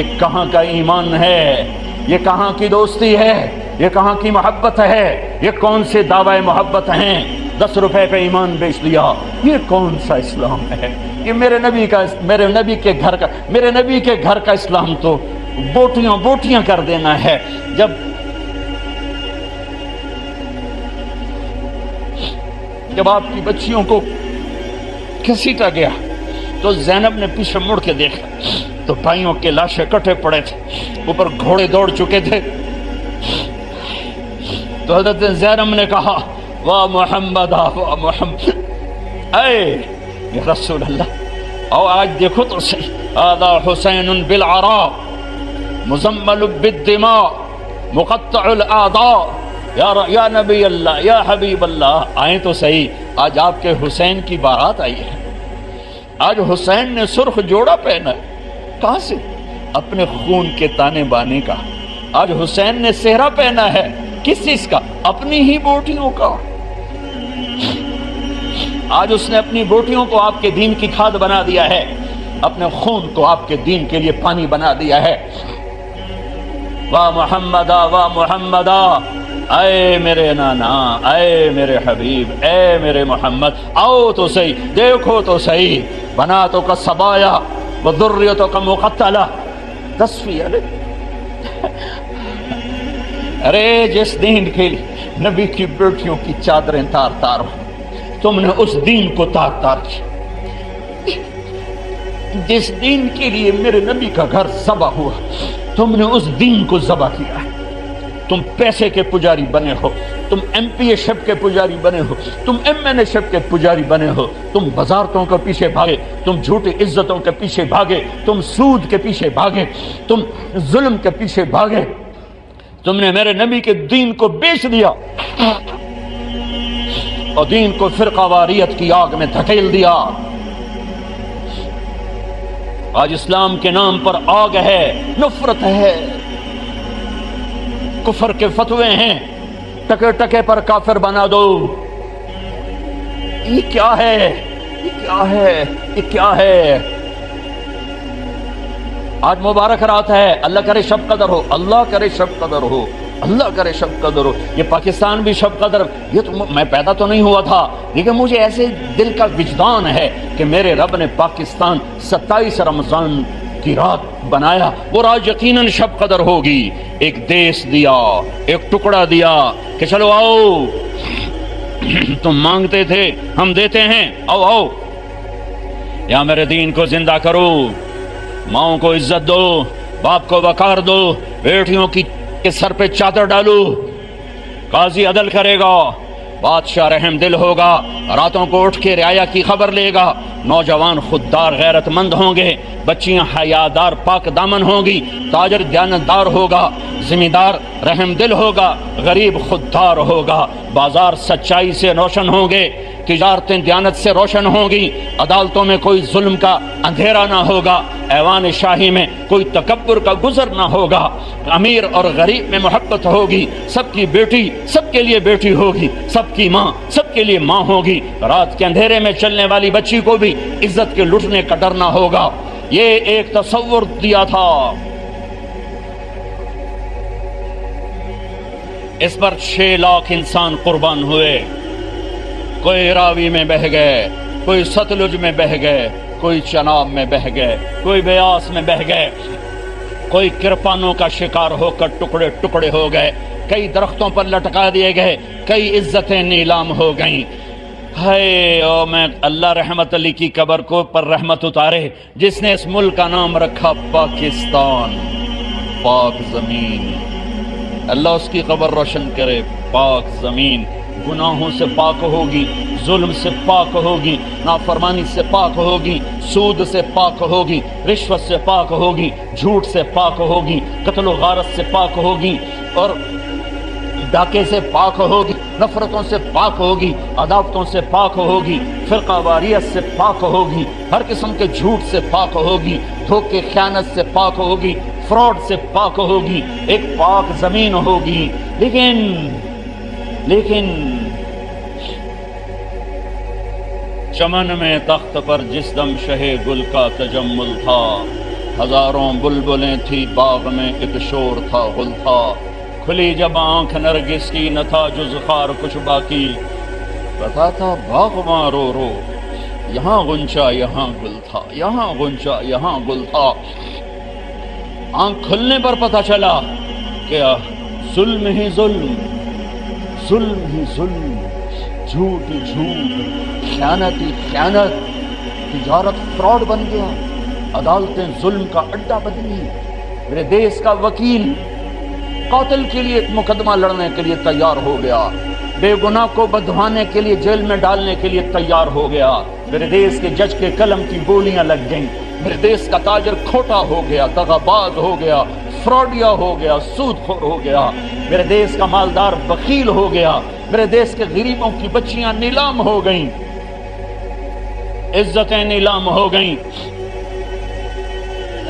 یہ کہاں کا ایمان ہے، یہ کہاں کی دوستی ہے، یہ کہاں کی محبت ہے، یہ کون سے دعوی محبت ہیں؟ 10 روپے پہ ایمان بیچ دیا، یہ کون سا اسلام ہے؟ یہ میرے نبی کے گھر کا اسلام تو بوٹیاں کر دینا ہے۔ جب آپ کی بچیوں کو گھسیٹا گیا تو زینب نے پیچھے مڑ کے دیکھا تو بھائیوں کے لاشیں کٹے پڑے تھے، اوپر گھوڑے دوڑ چکے تھے۔ تو حضرت زینب نے کہا واہ محمد واہ محمد، اے یا رسول اللہ، او آج دیکھو تو صحیح، آذا حسین بالعراء مزمل بالدماء مقطع الاعضاء، یا نبی اللہ یا حبیب اللہ، آئیں تو صحیح، آج آپ کے حسین کی بارات آئی ہے، آج حسین نے سرخ جوڑا پہنا ہے، کہاں سے؟ اپنے خون کے تانے بانے کا۔ آج حسین نے صحرا پہنا ہے، کس چیز کا؟ اپنی ہی بوٹیوں کا۔ آج اس نے اپنی بوٹیوں کو آپ کے دین کی کھاد بنا دیا ہے، اپنے خون کو آپ کے دین کے لیے پانی بنا دیا ہے۔ واہ محمدہ واہ محمدہ، اے میرے نانا، اے میرے حبیب، اے میرے محمد، آؤ تو صحیح، دیکھو تو صحیح، بناتوں کا سبایا وذریتوں کا مقتلہ تصفیہ۔ ارے جس دین کے لیے نبی کی بیٹیوں کی چادریں تار تار ہو، تم نے اس دین کو تار تار کیا۔ جس دین کے لیے میرے نبی کا گھر ذبح ہوا، تم نے اس دین کو ذبح کیا ہے۔ تم پیسے کے پجاری بنے ہو، تم ایم پی اے شپ کے پجاری بنے ہو، تم ایم این اے شپ کے پجاری بنے ہو، تم وزارتوں کے پیچھے بھاگے، تم جھوٹی عزتوں کے پیچھے بھاگے، تم سود کے پیچھے بھاگے، تم ظلم کے پیچھے بھاگے، تم نے میرے نبی کے دین کو بیچ دیا اور دین کو فرقہ واریت کی آگ میں دھکیل دیا۔ آج اسلام کے نام پر آگ ہے، نفرت ہے، کفر کے فتوے ہیں، ٹکے ٹکے پر کافر بنا دو۔ یہ کیا ہے؟ یہ کیا ہے؟ یہ کیا ہے؟ آج مبارک رات ہے، اللہ کرے شب قدر ہو، اللہ کرے شب قدر ہو، اللہ کرے شب قدر ہو۔ یہ پاکستان بھی شب قدر، یہ تو میں پیدا تو نہیں ہوا تھا، لیکن مجھے ایسے دل کا وجدان ہے کہ میرے رب نے پاکستان 27 رمضان کی رات بنایا، وہ رات یقیناً شب قدر ہوگی۔ ایک دیس دیا، ایک ٹکڑا دیا کہ چلو آؤ، تم مانگتے تھے ہم دیتے ہیں، آؤ آؤ، یا میرے دین کو زندہ کرو، ماؤں کو عزت دو، باپ کو وقار دو، بیٹیوں کے سر پہ چادر ڈالو، قاضی عدل کرے گا، بادشاہ رحم دل ہوگا، راتوں کو اٹھ کے رعایا کی خبر لے گا، نوجوان خوددار غیرت مند ہوں گے، بچیاں حیادار پاک دامن ہوں گی، تاجر دیانتدار ہوگا، زمیندار رحم دل ہوگا، غریب خوددار ہوگا، بازار سچائی سے روشن ہوں گے، تجارتیں دیانت سے روشن ہوں گی، عدالتوں میں کوئی ظلم کا اندھیرا نہ ہوگا، ایوان شاہی میں کوئی تکبر کا گزر نہ ہوگا، امیر اور غریب میں محبت ہوگی، سب کی بیٹی سب کے لیے بیٹی ہوگی، سب کی ماں سب کے لیے ماں ہوگی، رات کے اندھیرے میں چلنے والی بچی کو بھی عزت کے لٹنے کا ڈر نہ ہوگا۔ یہ ایک تصور دیا تھا، اس پر 6 لاکھ انسان قربان ہوئے، کوئی راوی میں بہہ گئے، کوئی ستلج میں بہہ گئے، کوئی چناب میں بہہ گئے، کوئی بیاس میں بہہ گئے، کوئی کرپانوں کا شکار ہو کر ٹکڑے ٹکڑے ہو گئے، کئی درختوں پر لٹکا دیے گئے، کئی عزتیں نیلام ہو گئیں۔ ہائے او میں اللہ رحمت علی کی قبر کو پر رحمت اتارے، جس نے اس ملک کا نام رکھا پاکستان، پاک زمین، اللہ اس کی قبر روشن کرے۔ پاک زمین گناہوں سے پاک ہوگی، ظلم سے پاک ہوگی، نافرمانی سے پاک ہوگی، سود سے پاک ہوگی، رشوت سے پاک ہوگی، جھوٹ سے پاک ہوگی، قتل و غارت سے پاک ہوگی، اور ڈاکے سے پاک ہوگی، نفرتوں سے پاک ہوگی، عداوتوں سے پاک ہوگی، فرقہ واریت سے پاک ہوگی، ہر قسم کے جھوٹ سے پاک ہوگی، دھوکے خیانت سے پاک ہوگی، فراڈ سے پاک ہوگی، ایک پاک زمین ہوگی۔ لیکن چمن میں تخت پر جس دم شہ گل کا تجمل تھا، ہزاروں بلبلیں تھی باغ میں، ایک شور تھا غل تھا، کھلی جب آنکھ نرگس کی نہ تھا جز خار کچھ باقی، پتا تھا باغباں رو رو یہاں غنچہ یہاں گل تھا، یہاں غنچہ یہاں گل تھا۔ آنکھ کھلنے پر پتا چلا کہ ظلم ہی ظلم، ظلم ہی ظلم، جھوٹ ہی جھوٹ، خیانت ہی خیانت، تجارت فراڈ بن گیا، عدالتیں ظلم کا اڈا بدلی۔ میرے دیس کا وکیل قاتل کے لیے مقدمہ لڑنے کے لیے تیار ہو گیا، بے گناہ کو بدھوانے کے لیے جیل میں ڈالنے کے لیے تیار ہو گیا۔ میرے دیس کے جج کے قلم کی گولیاں لگ گئیں۔ میرے دیس کا تاجر کھوٹا ہو گیا، دغاباز ہو گیا، فراڈیا ہو گیا، سود خور ہو گیا۔ میرے دیس کا مالدار بخیل ہو گیا۔ میرے دیس کے غریبوں کی بچیاں نیلام ہو گئیں، عزتیں نیلام ہو گئیں۔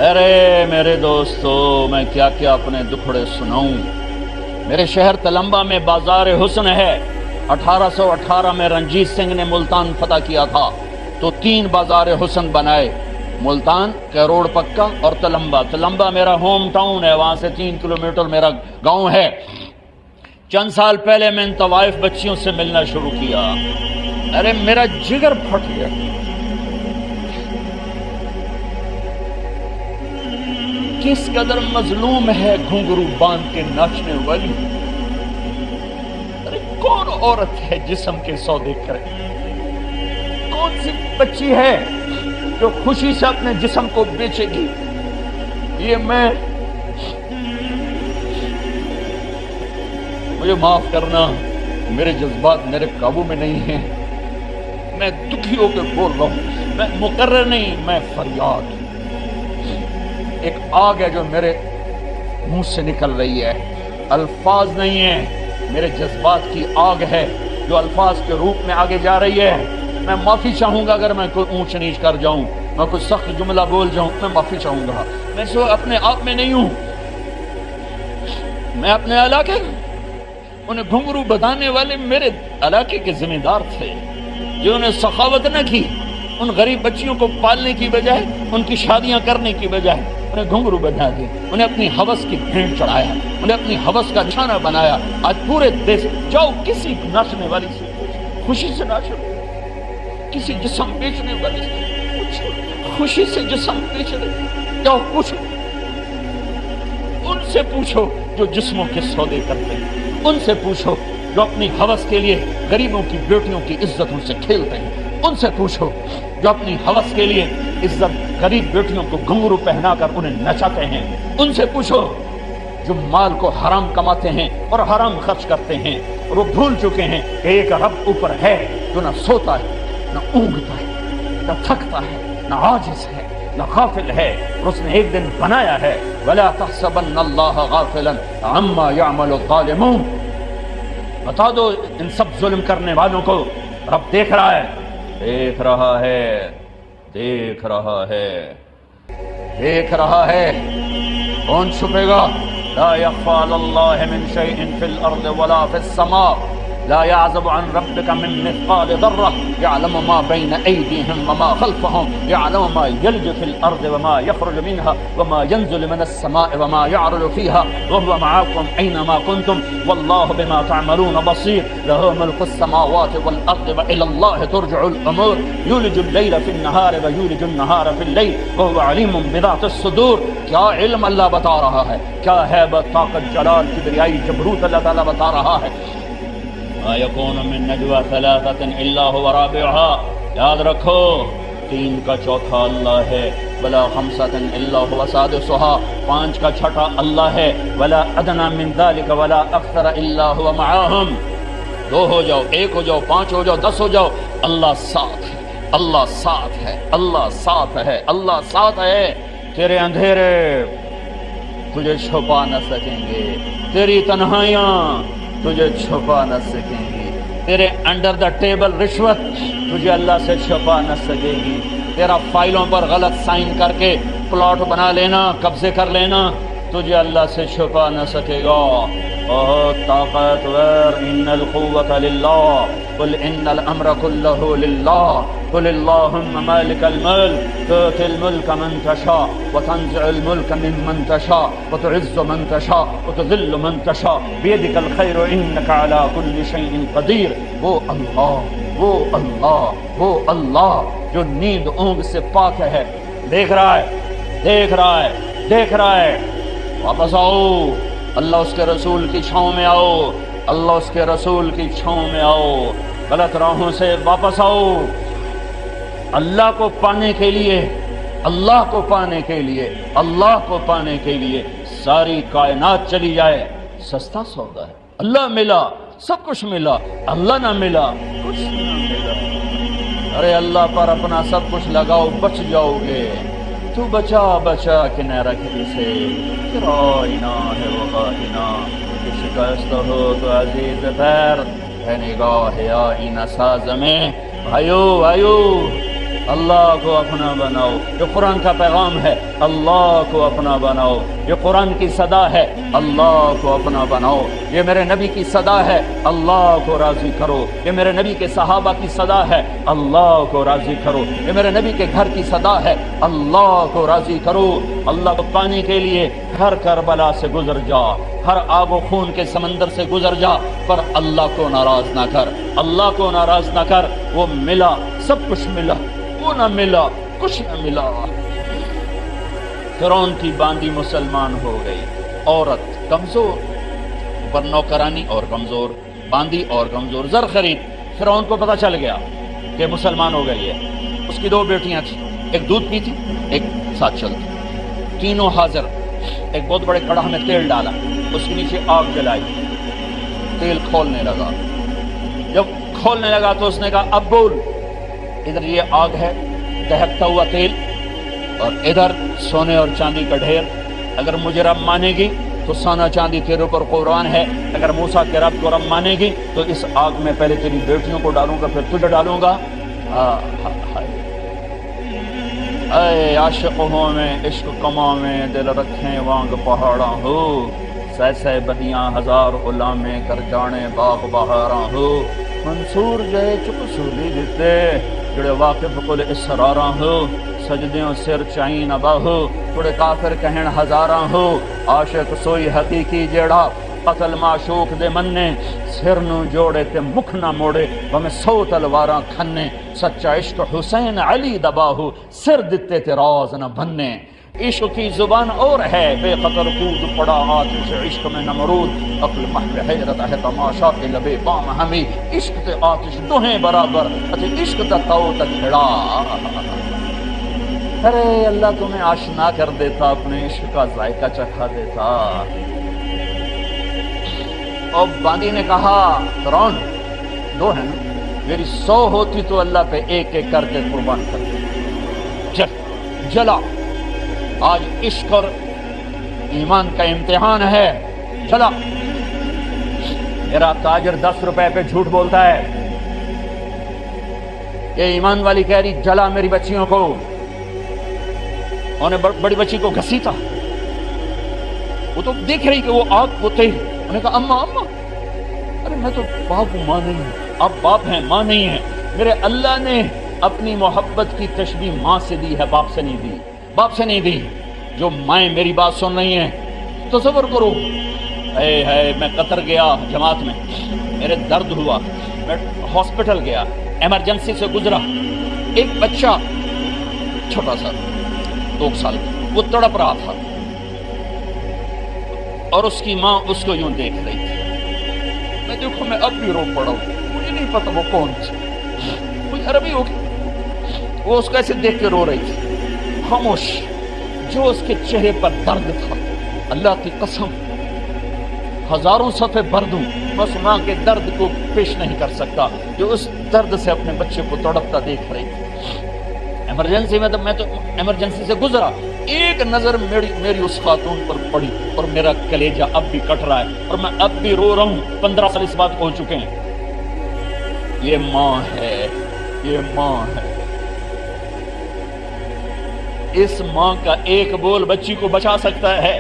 ارے میرے دوستو، میں کیا کیا اپنے دکھڑے سناؤں۔ میرے شہر تلمبا میں بازار حسن ہے۔ 1818 میں رنجیت سنگھ نے ملتان فتح کیا تھا تو 3 بازار حسن بنائے، ملتان، کیروڑ پکا اور تلمبا۔ تلمبا میرا ہوم ٹاؤن ہے، وہاں سے 3 کلومیٹر میرا گاؤں ہے۔ چند سال پہلے میں ان طوائف بچیوں سے ملنا شروع کیا، ارے میرا جگر پھٹ گیا۔ کس قدر مظلوم ہے گھنگرو باندھ کے ناچنے والی۔ ارے کون عورت ہے جسم کے سودے کرے؟ کون سی بچی ہے جو خوشی سے اپنے جسم کو بیچے گی؟ یہ مجھے معاف کرنا، میرے جذبات میرے قابو میں نہیں ہیں، میں دکھی ہو کے بول رہا ہوں، میں مقرر نہیں، میں فریاد۔ ایک آگ ہے جو میرے منہ سے نکل رہی ہے، الفاظ نہیں ہیں، میرے جذبات کی آگ ہے جو الفاظ کے روپ میں آگے جا رہی ہے۔ میں معافی چاہوں گا اگر میں کوئی اونچ نیچ کر جاؤں، میں کوئی سخت جملہ بول جاؤں، میں معافی چاہوں گا۔ میں سو اپنے آپ میں نہیں ہوں، میں اپنے علاقے انہیں گھنگرو بتانے والے میرے علاقے کے ذمہ دار تھے، جنہوں نے سخاوت نہ کی، ان غریب بچیوں کو پالنے کی بجائے، ان کی شادیاں کرنے کی بجائے انہیں گھنگرو بنا دیا، انہیں اپنی ہوس کی بھینٹ چڑھایا، انہیں اپنی ہوس کا نشانہ بنایا۔ آج پورے دیش جاؤ کسی ناچنے والی سے خوشی سے ناچو، کسی جسم بیچنے والی سے پوچھو، خوشی سے جسم بیچ رہے، جاؤ پوچھو، ان سے پوچھو جو جسموں کے سودے کرتے ہیں، ان سے پوچھو جو اپنی ہوس کے لیے غریبوں کی بیٹیوں کی عزتوں سے کھیلتے ہیں، ان سے پوچھو جو اپنی ہوس کے لیے عزت غریب بیٹیوں کو گھنگرو پہنا کر انہیں نچاتے ہیں، ان سے پوچھو جو مال کو حرام کماتے ہیں اور حرام خرچ کرتے ہیں، اور وہ بھول چکے ہیں کہ ایک رب اوپر ہے جو نہ سوتا ہے، نہ اونگتا ہے، نہ تھکتا ہے، نہ عاجز ہے، نہ غافل ہے، اور اس نے ایک دن بنایا ہے۔ وَلَا تَحْسَبَنَّ اللَّهَ غَافِلًا عَمَّا يَعْمَلُ الظَّالِمُونَ۔ بتا دو ان سب ظلم کرنے والوں کو رب دیکھ رہا ہے، دیکھ رہا ہے، دیکھ رہا ہے، دیکھ رہا ہے۔ کون چھپے گا؟ لا يخفى على الله من شيء في الأرض ولا في السماء، لا يعزب عن ربك من مثقال ذرة، يعلم ما بين أيديهم وما خلفهم، يعلم ما يلج في الأرض وما يخرج منها وما ينزل من السماء وما يعرج فيها، وهو معكم أينما كنتم والله بما تعملون بصير، له ملك السماوات والأرض وإلى الله ترجع الأمور، يولج الليل في النهار ويولج النهار في الليل وهو عليم بذات الصدور۔ کیا علم اللہ بتا رہا ہے، کیا ہیبت، طاقت، جلال، کبریائی، جبروت اللہ تعالیٰ بتا رہا ہے۔ ما يكون من نجوى ثلاثة إلا هو رابعها، یاد رکھو 3 کا چوتھا اللہ ہے، ولا خمسة إلا هو سادسها، 5 کا چھٹا اللہ ہے، ولا أدنى من ذلك ولا أكثر إلا هو معهم۔ 2 ہو جاؤ، 1 ہو جاؤ، 5 ہو جاؤ، 10 ہو جاؤ، اللہ ساتھ ہے، اللہ ساتھ ہے، اللہ ساتھ ہے، اللہ ساتھ ہے۔ تیرے اندھیرے تجھے چھپا نہ سکیں گے، تیری تنہائیاں تجھے چھپا نہ سکیں گی، تیرے انڈر دا ٹیبل رشوت تجھے اللہ سے چھپا نہ سکے گی، تیرا فائلوں پر غلط سائن کر کے پلاٹ بنا لینا، قبضے کر لینا تجھے اللہ سے چھپا نہ سکے گا۔ بہت طاقتور. ان القوة للہ قل ان الامر كله للہ قل اللهم مالك الملك تؤتي الملك من تشاء وتنزع الملك ممن تشاء وتعز من تشاء وتذل من تشاء بيدك الخير انك على كل شيء قدير. وہ اللہ جو نیند اونگ سے پاک ہے، دیکھ رہا ہے. واپس آؤ، اللہ اس کے رسول کی چھاؤں میں آؤ، اللہ اس کے رسول کی چھاؤں میں آؤ. غلط راہوں سے واپس آؤ. اللہ کو پانے کے لیے ساری کائنات چلی جائے، سستا سودا ہے. اللہ ملا سب کچھ ملا، اللہ نہ ملا کچھ نہ ملا. ارے اللہ پر اپنا سب کچھ لگاؤ، بچ جاؤ گے. تو بچا کہ نہ رکھ اسے، رائنا ہے وہ آئینہ کہ شکست ہو تو عزیز پیر ہے نگاہ آئینہ ساز میں. بھائیو اللہ کو اپنا بناؤ. جو قرآن کا پیغام ہے اللہ کو اپنا بناؤ. یہ قرآن کی صدا ہے اللہ کو اپنا بناؤ. یہ میرے نبی کی صدا ہے اللہ کو راضی کرو. یہ میرے نبی کے صحابہ کی صدا ہے اللہ کو راضی کرو. یہ میرے نبی کے گھر کی صدا ہے اللہ کو راضی کرو. اللہ کو پانے کے لیے ہر کربلا سے گزر جا، ہر آگ و خون کے سمندر سے گزر جا، پر اللہ کو ناراض نہ کر. اللہ کو ناراض نہ کر. وہ ملا، سب کچھ ملا، وہ نہ ملا کچھ نہ ملا. فرعون کی باندی مسلمان ہو گئی. عورت کمزور، پر نوکرانی اور کمزور، باندی اور کمزور. زر خرید. فرعون کو پتہ چل گیا کہ مسلمان ہو گئی ہے. اس کی 2 بیٹیاں تھیں، ایک دودھ پیتی ایک ساتھ چلتی. تینوں حاضر. ایک بہت بڑے کڑاہ میں تیل ڈالا، اس کے نیچے آگ جلائی، تیل کھولنے لگا. جب کھولنے لگا تو اس نے کہا اب بول. ادھر یہ آگ ہے، دہکتا ہوا تیل، اور ادھر سونے اور چاندی کا ڈھیر. اگر مجھے رب مانے گی تو سونا چاندی تیرے اوپر قربان ہے. اگر موسیٰ کے رب کو رب مانے گی تو اس آگ میں پہلے تیری بیٹیوں کو ڈالوں گا، پھر تجھے ڈالوں گا. اے عاشقوں میں عشق کماں میں دل رکھیں وانگ پہاڑاں ہو. سہ بدیاں ہزار غلامیں کر جانے باغ بہاراں ہو. منصور جائے چپ سولی دیتے جڑے واقف کل اسراراں ہو. سجدیوں سر چائیں نبا ہو، تھوڑے کافر کہن ہزاراں ہو. عاشق سوئی حقیقی جیڑا قتل معشوق دے مننے. سر نو جوڑے تے مکھ نہ موڑے، ہمیں 100 تلواراں کھنے. سچا عشق حسین علی دبا ہو، سر دتے تے راز نہ بننے. عشق کی زبان اور ہے بے قطر کود پڑا آتش عشق میں نمرود. عقل محو حیرت ہے تماشا کے لبے بام ہمیں. عشق تے آتش دوہیں برابر، اتے عشق دا تو تک کھڑا. ارے اللہ تمہیں آشنا کر دیتا، اپنے عشق کا ذائقہ چکھا دیتا. اور باندی نے کہا فرعون 2 ہیں نا، میری 100 ہوتی تو اللہ پہ ایک ایک کر کے قربان کر دے. جلا. آج عشق اور ایمان کا امتحان ہے. چلا. میرا تاجر 10 روپے پہ جھوٹ بولتا ہے. یہ ایمان والی کہہ رہی جلا میری بچیوں کو. انہوں نے بڑی بچی کو گھسیٹا. وہ تو دیکھ رہی کہ وہ آگ وہ تیل. انہوں نے کہا اماں ارے میں تو باپ ہوں، ماں نہیں ہوں. آپ باپ ہیں ماں نہیں ہیں. میرے اللہ نے اپنی محبت کی تشبیہ ماں سے دی ہے، باپ سے نہیں دی. باپ سے نہیں دی. جو مائیں میری بات سن رہی ہیں تصور کرو. میں قطر گیا جماعت میں، میرے درد ہوا، میں ہاسپٹل گیا، ایمرجنسی سے گزرا. ایک بچہ چھوٹا سا 2 سال وہ تڑپ رہا تھا، اور اس کی ماں اس کو یوں دیکھ رہی تھی. میں دیکھو میں اب بھی رو پڑا ہوں. مجھے نہیں پتا وہ کون تھی، مجھے عربی ہوگی. وہ اس کو ایسے دیکھ کے رو رہی تھی، خاموش. جو اس کے چہرے پر درد تھا، اللہ کی قسم ہزاروں صفحے بھر دوں بس ماں کے درد کو پیش نہیں کر سکتا، جو اس درد سے اپنے بچے کو تڑپتا دیکھ رہی تھی. ایمرجنسی میں میں تو ایمرجنسی سے گزرا. ایک نظر میری اس خاتون پر پڑی اور میرا کلیجہ اب بھی کٹ رہا ہے، اور میں اب بھی رو رہا ہوں. 15 سال اس بات کو ہو چکے ہیں. یہ ماں ہے، یہ ماں ہے. اس ماں کا ایک بول بچی کو بچا سکتا ہے.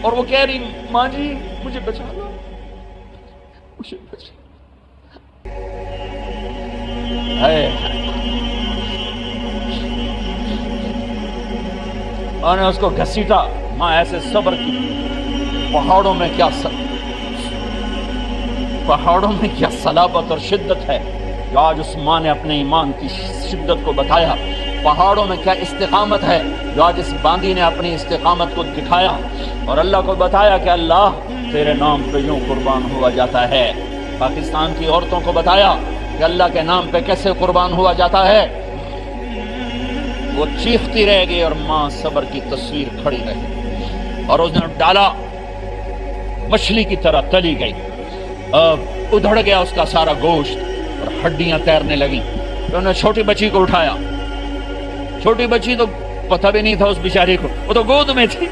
اور وہ کہہ رہی ماں جی مجھے بچا لو. خوشی خوشی ہے. اور نے اس کو گھسیٹا. ماں ایسے صبر کی. پہاڑوں میں کیا صلابت اور شدت ہے جو آج اس ماں نے اپنے ایمان کی شدت کو بتایا. پہاڑوں میں کیا استقامت ہے جو آج اس باندی نے اپنی استقامت کو دکھایا اور اللہ کو بتایا کہ اللہ تیرے نام پہ یوں قربان ہوا جاتا ہے. پاکستان کی عورتوں کو بتایا کہ اللہ کے نام پہ کیسے قربان ہوا جاتا ہے. وہ چیختی رہ گئی اور ماں صبر کی تصویر کھڑی رہی اور اس نے ڈالا. مچھلی کی طرح تلی گئی. ادھڑ گیا اس کا سارا گوشت اور ہڈیاں تیرنے لگی. تو انہوں نے چھوٹی بچی کو اٹھایا. چھوٹی بچی تو پتہ بھی نہیں تھا اس بیچاری کو, وہ تو گود میں تھی.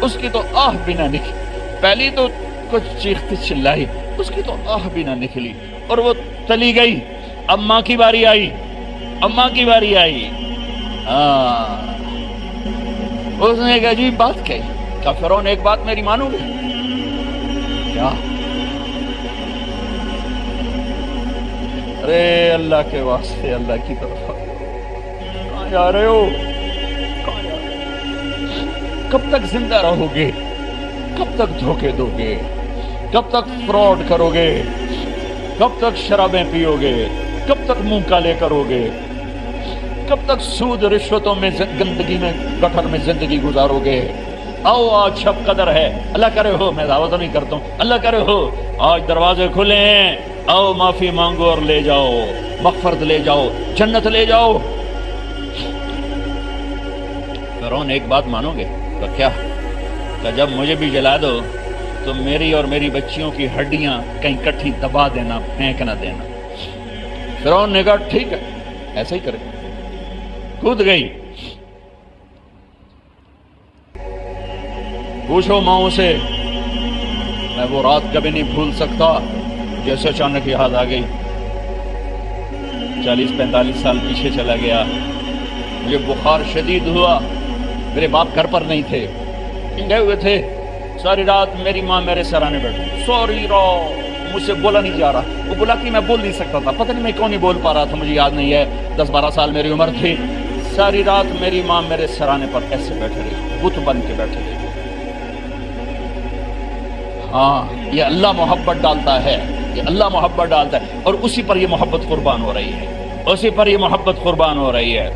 اس کی تو آہ بھی نہ نکلی. پہلی تو کچھ چیختی چلائی, اس کی تو آہ بھی نہ نکلی اور وہ تلی گئی. اب ماں کی باری آئی. اس نے ایک عجیب بات کہی. کہا فرعون ایک بات میری مانو گے؟ کیا؟ ارے اللہ کے واسطے اللہ کی طرف کہاں جا رہے ہو؟ کب تک زندہ رہو گے؟ کب تک دھوکے دو گے؟ کب تک فراڈ کرو گے؟ کب تک شرابیں پیو گے؟ کب تک منہ کالے کرو گے؟ کب تک سود رشوتوں میں گندگی میں گٹر میں زندگی گزارو گے؟ آؤ آج شب قدر ہے. اللہ کرے ہو, میں دعوت نہیں کرتا ہوں, اللہ کرے ہو آج دروازے کھلے ہیں. آؤ معافی مانگو اور لے جاؤ, مغفرت لے جاؤ, جنت لے جاؤ. فرعون ایک بات مانو گے؟ تو کیا؟ کہ جب مجھے بھی جلا دو تو میری اور میری بچیوں کی ہڈیاں کہیں کٹھی دبا دینا, پھینک نہ دینا. فرعون نے کہا ٹھیک ہے ایسا ہی کرے. کود گئی. پوچھو ماؤں سے, میں وہ رات کبھی نہیں بھول سکتا جیسے اچانک یاد آ گئی. 40-45 سال پیچھے چلا گیا. مجھے بخار شدید ہوا. میرے باپ گھر پر نہیں تھے, گئے ہوئے تھے. ساری رات میری ماں میرے سرانے بیٹھی. سوری رو, مجھ سے بولا نہیں جا رہا. وہ بولا کہ میں بول نہیں سکتا تھا, پتہ نہیں میں کیوں نہیں بول پا رہا تھا, مجھے یاد نہیں ہے. 10-12 سال میری عمر تھی. ساری رات میری ماں میرے سرانے پر ایسے بیٹھے رہی, بت بن کے بیٹھے رہی. ہاں, یہ اللہ محبت ڈالتا ہے, یہ اللہ محبت ڈالتا ہے اور اسی پر یہ محبت قربان ہو رہی ہے, اسی پر یہ محبت قربان ہو رہی ہے.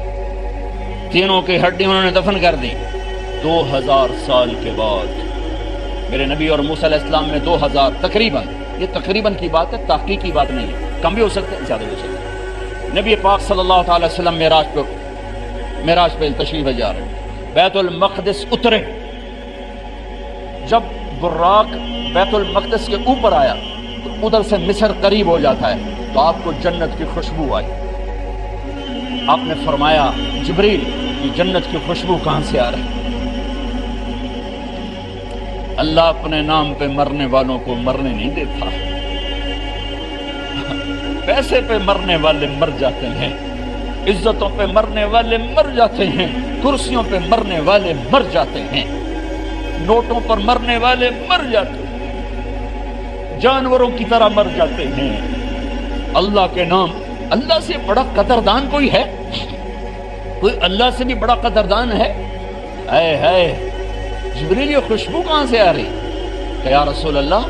تینوں کی ہڈی انہوں نے دفن کر دی. 2000 سال کے بعد میرے نبی اور موسیٰ علیہ السلام میں 2000 تقریباً, یہ تقریباً کی بات ہے, تحقیقی بات نہیں ہے, کم بھی ہو سکتے ہیں زیادہ بھی ہو سکتے ہیں. نبی پاک صلی اللہ تعالی وسلم معراج پہ تشریف جا رہے ہیں. بیت المقدس اترے. جب براق بیت المقدس کے اوپر آیا تو ادھر سے مصر قریب ہو جاتا ہے, تو آپ کو جنت کی خوشبو آئی. آپ نے فرمایا جبریل یہ جنت کی خوشبو کہاں سے آ رہی؟ اللہ اپنے نام پہ مرنے والوں کو مرنے نہیں دیتا. پیسے پہ مرنے والے مر جاتے ہیں, عزتوں پہ مرنے والے مر جاتے ہیں, کرسیوں پہ مرنے والے مر جاتے ہیں, نوٹوں پر مرنے والے مر جاتے ہیں, جانوروں کی طرح مر جاتے ہیں. اللہ کے نام, اللہ سے بڑا قدردان کوئی ہے؟ کوئی اللہ سے بھی بڑا قدردان ہے؟ اے ہے جبریل یہ خوشبو کہاں سے آ رہی؟ کہ یا رسول اللہ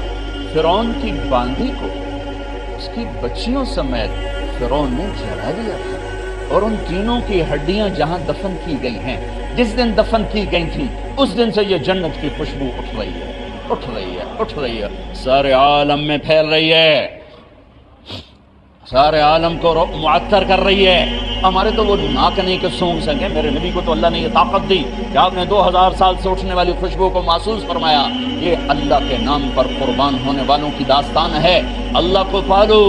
فرعون کی باندی کو اس کی بچیوں سمیت فرعون نے جلا دیا تھا, اور ان تینوں کی ہڈیاں جہاں دفن کی گئی ہیں, جس دن دفن کی گئی تھی اس دن سے یہ جنت کی خوشبو اٹھ رہی ہے, اٹھ رہی ہے, اٹھ رہی ہے, سارے عالم میں پھیل رہی ہے, سارے عالم کو معطر کر رہی ہے. ہمارے تو وہ ناک نہیں کہ سونگ سکے, میرے نبی کو تو اللہ نے یہ طاقت دی کہ آپ نے 2000 سال سے اٹھنے والی خوشبو کو محسوس فرمایا. یہ اللہ کے نام پر قربان ہونے والوں کی داستان ہے. اللہ کو پالو,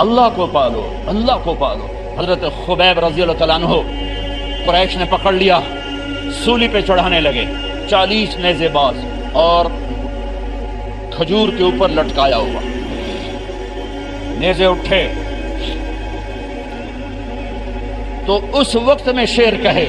اللہ کو پالو, اللہ کو پالو. حضرت خبیب رضی اللہ تعالیٰ عنہ قریش نے پکڑ لیا, سولی پہ چڑھانے لگے. 40 نیزے باز اور کھجور کے اوپر لٹکایا ہوا. نیزے اٹھے تو اس وقت میں شیر کہے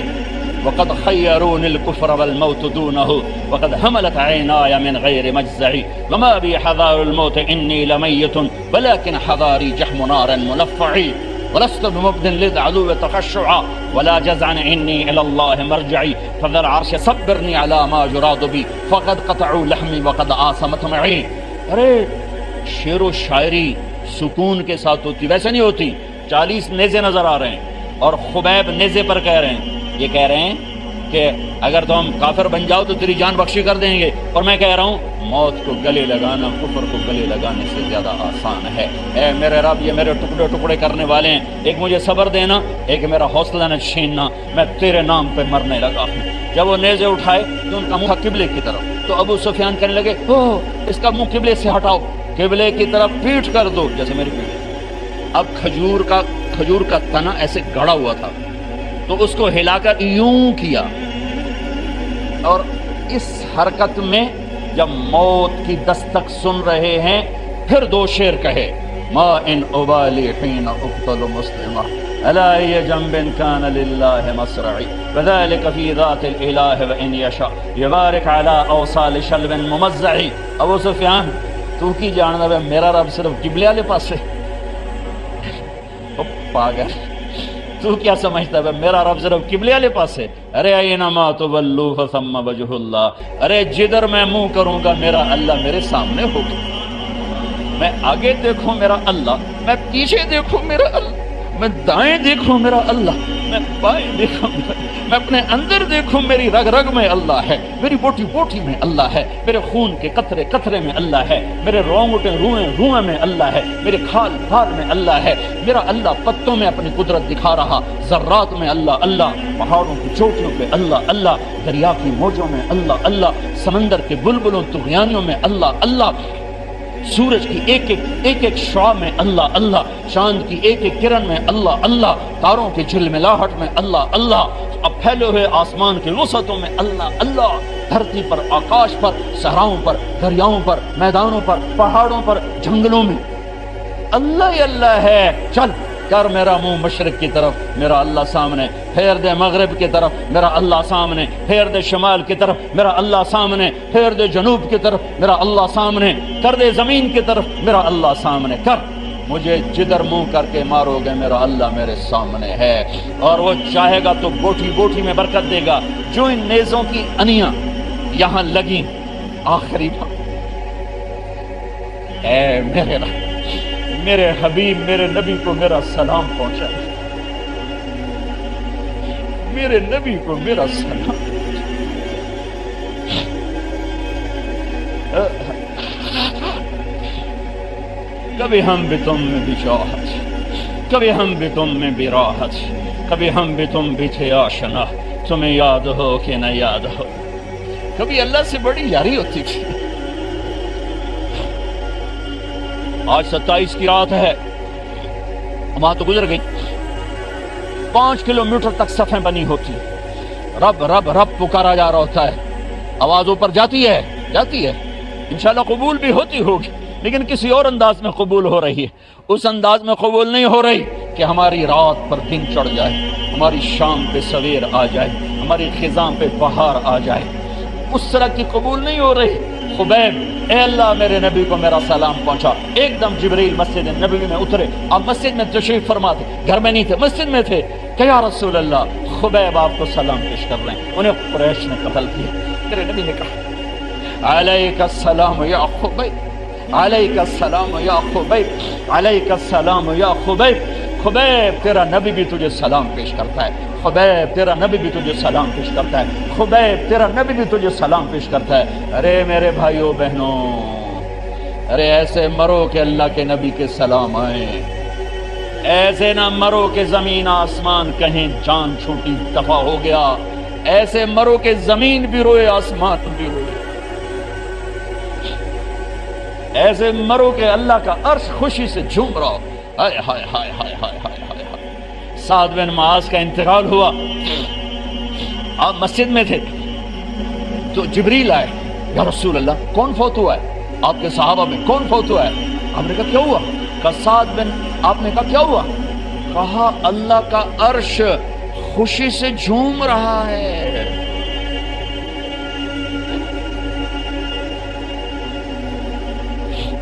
وقد خيروني الكفر والموت دونه وقد هملت عيناي من غير مجزعي وما بي حذار الموت إني لميت ولكن حذاري جحم نار ملفعي ولست بمبد للعدو تخشعا ولا جزعا إني إلى الله مرجعي فذا العرش صبرني على ما جراد بي فقد قطعوا لحمي وقد آسمت معي. ارے شعر و شاعری سکون کے ساتھ ہوتی، ویسے نہیں ہوتی. 40 نیزے نظر آ رہے ہیں اور خبیب نیزے پر کہہ رہے ہیں، یہ کہہ رہے ہیں کہ اگر تم کافر بن جاؤ تو تیری جان بخشی کر دیں گے، اور میں کہہ رہا ہوں موت کو گلے لگانا کفر کو گلے لگانے سے زیادہ آسان ہے. اے میرے رب، یہ میرے ٹکڑے ٹکڑے کرنے والے ہیں، ایک مجھے صبر دینا، ایک میرا حوصلہ نہ چھیننا، میں تیرے نام پہ مرنے لگا ہوں. جب وہ نیزے اٹھائے تو ان کا منہ قبلے کی طرف، تو ابو سفیان کہنے لگے اس کا منہ قبلے سے ہٹاؤ، قبلے کی طرف پیٹ کر دو، جیسے میری پیٹ. اب کھجور کا تنا ایسے گڑا ہوا تھا تو اس کو ہلا کر یوں کیا، اور اس حرکت میں جب موت کی دستک سن رہے ہیں پھر 2 شعر کہے. ما ان ابالی حین اقتل مسلما الا ای جنب کان للہ مصرعی وذلك فی ذات الالہ وان یشاء یبارک علی اوصال شلب ممزعی. ابو سفیان تو کی جاننا ہے میرا رب صرف قبلے والے پاس ہے؟ پاگل، تو کیا سمجھتا ہے میرا رب صرف قبلے والے پاس ہے؟ ارے اینما تولوا فثم وجہ اللہ، ارے جدھر میں منہ کروں گا میرا اللہ میرے سامنے ہوگا. میں آگے دیکھوں میرا اللہ، میں پیچھے دیکھوں میرا اللہ، میں دائیں دیکھوں میرا اللہ، میں بائیں دیکھوں، میں اپنے اندر دیکھوں میری رگ رگ میں اللہ ہے، میری بوٹی بوٹی میں اللہ ہے، میرے خون کے قطرے قطرے میں اللہ ہے، میرے رونگٹے روئیں روئیں میں اللہ ہے، میرے کھال کھال میں اللہ ہے. میرا اللہ پتوں میں اپنی قدرت دکھا رہا، ذرات میں اللہ اللہ، پہاڑوں کی چوٹیوں پہ اللہ اللہ، دریا کی موجوں میں اللہ اللہ، سمندر کے بلبلوں طغیانیوں میں اللہ اللہ، سورج کی ایک ایک شعاع میں اللہ اللہ، چاند کی ایک ایک کرن میں اللہ اللہ، تاروں کی جھلملاہٹ میں اللہ اللہ، اب پھیلے ہوئے آسمان کی وسعتوں میں اللہ اللہ، دھرتی پر، آکاش پر، صحراؤں پر، دریاؤں پر، میدانوں پر، پہاڑوں پر، جنگلوں میں اللہ ہی اللہ ہے. چل کر میرا منہ مشرق کی طرف، میرا اللہ سامنے، پھیر دے مغرب کی طرف، میرا اللہ سامنے، پھیر دے شمال کی طرف، میرا اللہ سامنے، پھیر دے جنوب کی طرف، میرا اللہ سامنے، کر دے زمین کی طرف، میرا اللہ سامنے کر. مجھے جدھر منہ کر کے مارو گے میرا اللہ میرے سامنے ہے، اور وہ چاہے گا تو بوٹی بوٹی میں برکت دے گا. جو ان نیزوں کی انیاں یہاں لگیں، آخری بات، اے میرے رب، میرے حبیب میرے نبی کو میرا سلام پہنچا، میرے نبی کو میرا سلام. کبھی ہم بھی تم میں بھی چاہت، کبھی ہم بھی تم میں بھی راحت، کبھی ہم بھی تم بھی تھے آشنا، تمہیں یاد ہو کہ نہ یاد ہو. کبھی اللہ سے بڑی یاری ہوتی تھی. آج 27 کی رات ہے، وہاں تو گزر گئی، 5 کلومیٹر تک صفیں بنی ہوتی، رب رب رب پکارا جا رہا ہوتا ہے، آواز اوپر جاتی ہے انشاءاللہ قبول بھی ہوتی ہوگی، لیکن کسی اور انداز میں قبول ہو رہی ہے. اس انداز میں قبول نہیں ہو رہی کہ ہماری رات پر دن چڑھ جائے، ہماری شام پہ سویر آ جائے، ہماری خزاں پہ بہار آ جائے. اس طرح کی قبول نہیں ہو رہی. خبیب، اے اللہ میرے نبی کو میرا سلام پہنچا. ایک دم جبریل مسجد نبی میں اترے. آپ مسجد میں تشریف فرما تھے، گھر میں نہیں تھے، مسجد میں تھے. کہ یا رسول اللہ، خبیب آپ کو سلام پیش کر رہے ہیں. انہیں قریش نے قتل کیا. میرے نبی نے کہا علیک السلام یا خبیب، علیک السلام یا خبیب، علیک السلام یا خبیب. خبیب تیرا نبی بھی تجھے سلام پیش کرتا ہے، خبیب تیرا نبی بھی تجھے سلام پیش کرتا ہے، خبیب تیرا نبی بھی تجھے سلام پیش کرتا ہے. ارے میرے بھائیوں بہنوں، ارے ایسے مرو کہ اللہ کے نبی کے سلام آئیں، ایسے نہ مرو کہ زمین آسمان کہیں جان چھوٹی دفع ہو گیا، ایسے مرو کہ زمین بھی روئے آسمان بھی روئے، ایسے مرو کہ اللہ کا عرش خوشی سے جھوم رہا ہو. ہائے ہائے ہائے ہائے ہائے ہائے ہائے. سعد بن معاذ کا انتقال ہوا، آپ مسجد میں تھے تو جبریل آئے، یا رسول اللہ کون فوت ہوا ہے؟ آپ کے صحابہ میں کون فوت ہوا ہے؟ آپ نے کہا کیا ہوا؟ کہا سعد بن، آپ نے کہا کیا ہوا؟ کہا اللہ کا عرش خوشی سے جھوم رہا ہے.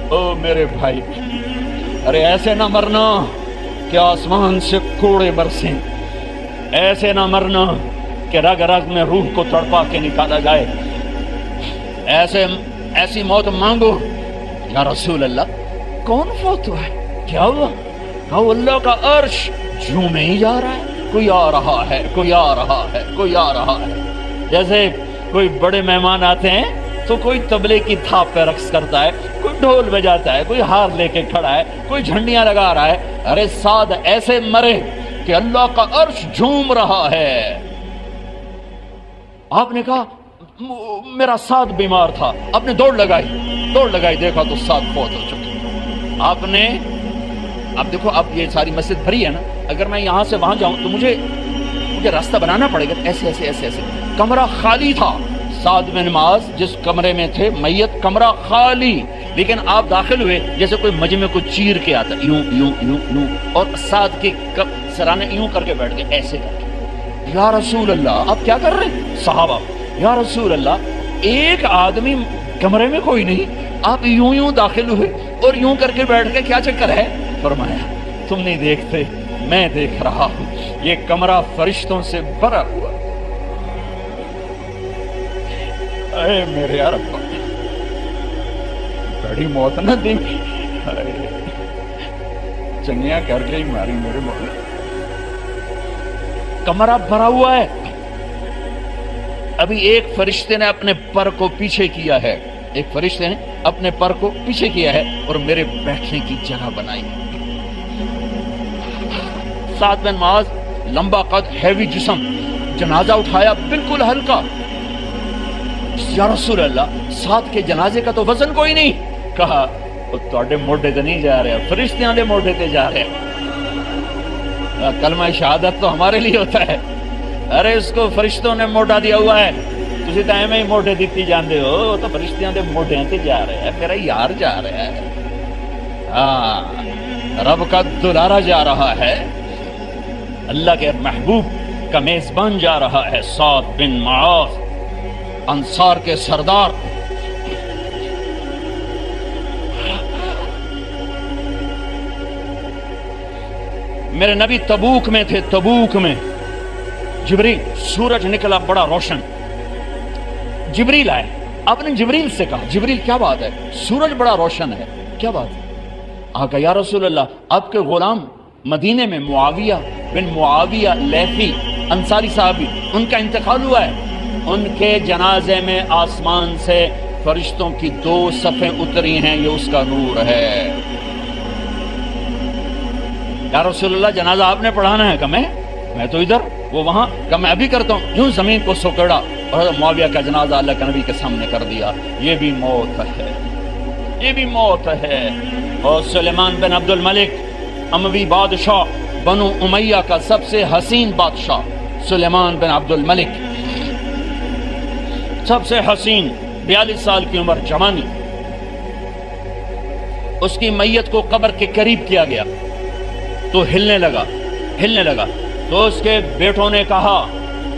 او میرے بھائی، ارے ایسے نہ مرنا کہ آسمان سے کوڑے برسیں، ایسے نہ مرنا کہ رگ رگ میں روح کو تڑپا کے نکالا جائے. ایسی موت مانگو. یا رسول اللہ کون فوت ہوا ہے؟ کیا ہوا؟ کہو اللہ کا عرش جھومے ہی جا رہا ہے، کوئی آ رہا ہے، کوئی آ رہا ہے، کوئی آ رہا ہے. جیسے کوئی بڑے مہمان آتے ہیں تو کوئی طبلے کی تھاپ پہ رقص کرتا ہے، کوئی ڈھول بجاتا ہے، کوئی ہار لے کے کھڑا ہے، کوئی جھنڈیاں لگا رہا ہے. ارے سعد ایسے مرے کہ اللہ کا عرش جھوم رہا ہے. آپ نے کہا میرا سعد بیمار تھا. آپ نے دوڑ لگائی، دیکھا تو سعد فوت ہو چکا. آپ نے اب دیکھو، اب یہ ساری مسجد بھری ہے نا، اگر میں یہاں سے وہاں جاؤں تو مجھے راستہ بنانا پڑے گا. ایسے کمرہ خالی تھا. سعد بن معاذ جس کمرے میں تھے، میت کمرہ خالی، لیکن آپ داخل ہوئے جیسے کوئی مجمع کو چیر کے آتا، یوں یوں یوں یوں، اور سعد کے سرانے یوں کر کے بیٹھ گئے، ایسے کر کے. یا رسول اللہ آپ کیا کر رہے ہیں؟ صحابہ، یا رسول اللہ ایک آدمی کمرے میں کوئی نہیں، آپ یوں داخل ہوئے اور یوں کر کے بیٹھ کے، کیا چکر ہے؟ فرمایا تم نہیں دیکھتے، میں دیکھ رہا ہوں، یہ کمرہ فرشتوں سے بھرا ہوا. اے میرے رب، بڑی موت نہ دی، چنگیاں کر کے ہی ماری میرے مولا. کمرہ بھرا ہوا ہے. ابھی ایک فرشتے نے اپنے پر کو پیچھے کیا ہے، ایک فرشتے نے اپنے پر کو پیچھے کیا ہے اور میرے بیٹھنے کی جگہ بنائی. سعد بن معاذ لمبا قد، ہیوی جسم، جنازہ اٹھایا بالکل ہلکا. یا رسول اللہ سعد کے جنازے کا تو وزن کوئی نہیں. کہا تواڈے موڈے تے نہیں جا رہا، فرشتیاں دے موڈے تے جا رہا. کلمہ شہادت تو ہمارے لیے ہوتا ہے. ارے اس کو فرشتوں نے موڈا دیا ہوا ہے، تسی تو ایویں ہی موڈے دیتی جاندے ہو. وہ تو فرشتیاں دے موڈیاں تے جا رہا ہے، میرا یار جا رہا ہے. ہاں، رب کا دلارا جا رہا ہے، اللہ کے محبوب کا میزبان جا رہا ہے. سعد بن معاذ انصار کے سردار. میرے نبی تبوک میں تھے. تبوک میں جبریل، سورج نکلا بڑا روشن، جبریل آئے. آپ نے جبریل سے کہا جبریل کیا بات ہے، سورج بڑا روشن ہے، کیا بات ہے؟ آقا یا رسول اللہ آپ کے غلام مدینے میں معاویہ بن معاویہ لیثی انصاری صحابی، ان کا انتقال ہوا ہے. ان کے جنازے میں آسمان سے فرشتوں کی 2 صفیں اتری ہیں، یہ اس کا نور ہے. یا رسول اللہ جنازہ آپ نے پڑھانا ہے؟ کہ میں تو ادھر، وہ وہاں. کہ میں ابھی کرتا ہوں. یوں زمین کو سکڑا اور معاویہ کا جنازہ اللہ کے نبی کے سامنے کر دیا. یہ بھی موت ہے، یہ بھی موت ہے. اور سلیمان بن عبد الملک اموی بادشاہ، بنو امیہ کا سب سے حسین بادشاہ، سلیمان بن عبد الملک، سب سے حسین، 42 سال کی عمر، جوانی. اس کی میت کو قبر کے قریب کیا گیا تو ہلنے لگا. تو اس کے بیٹوں نے کہا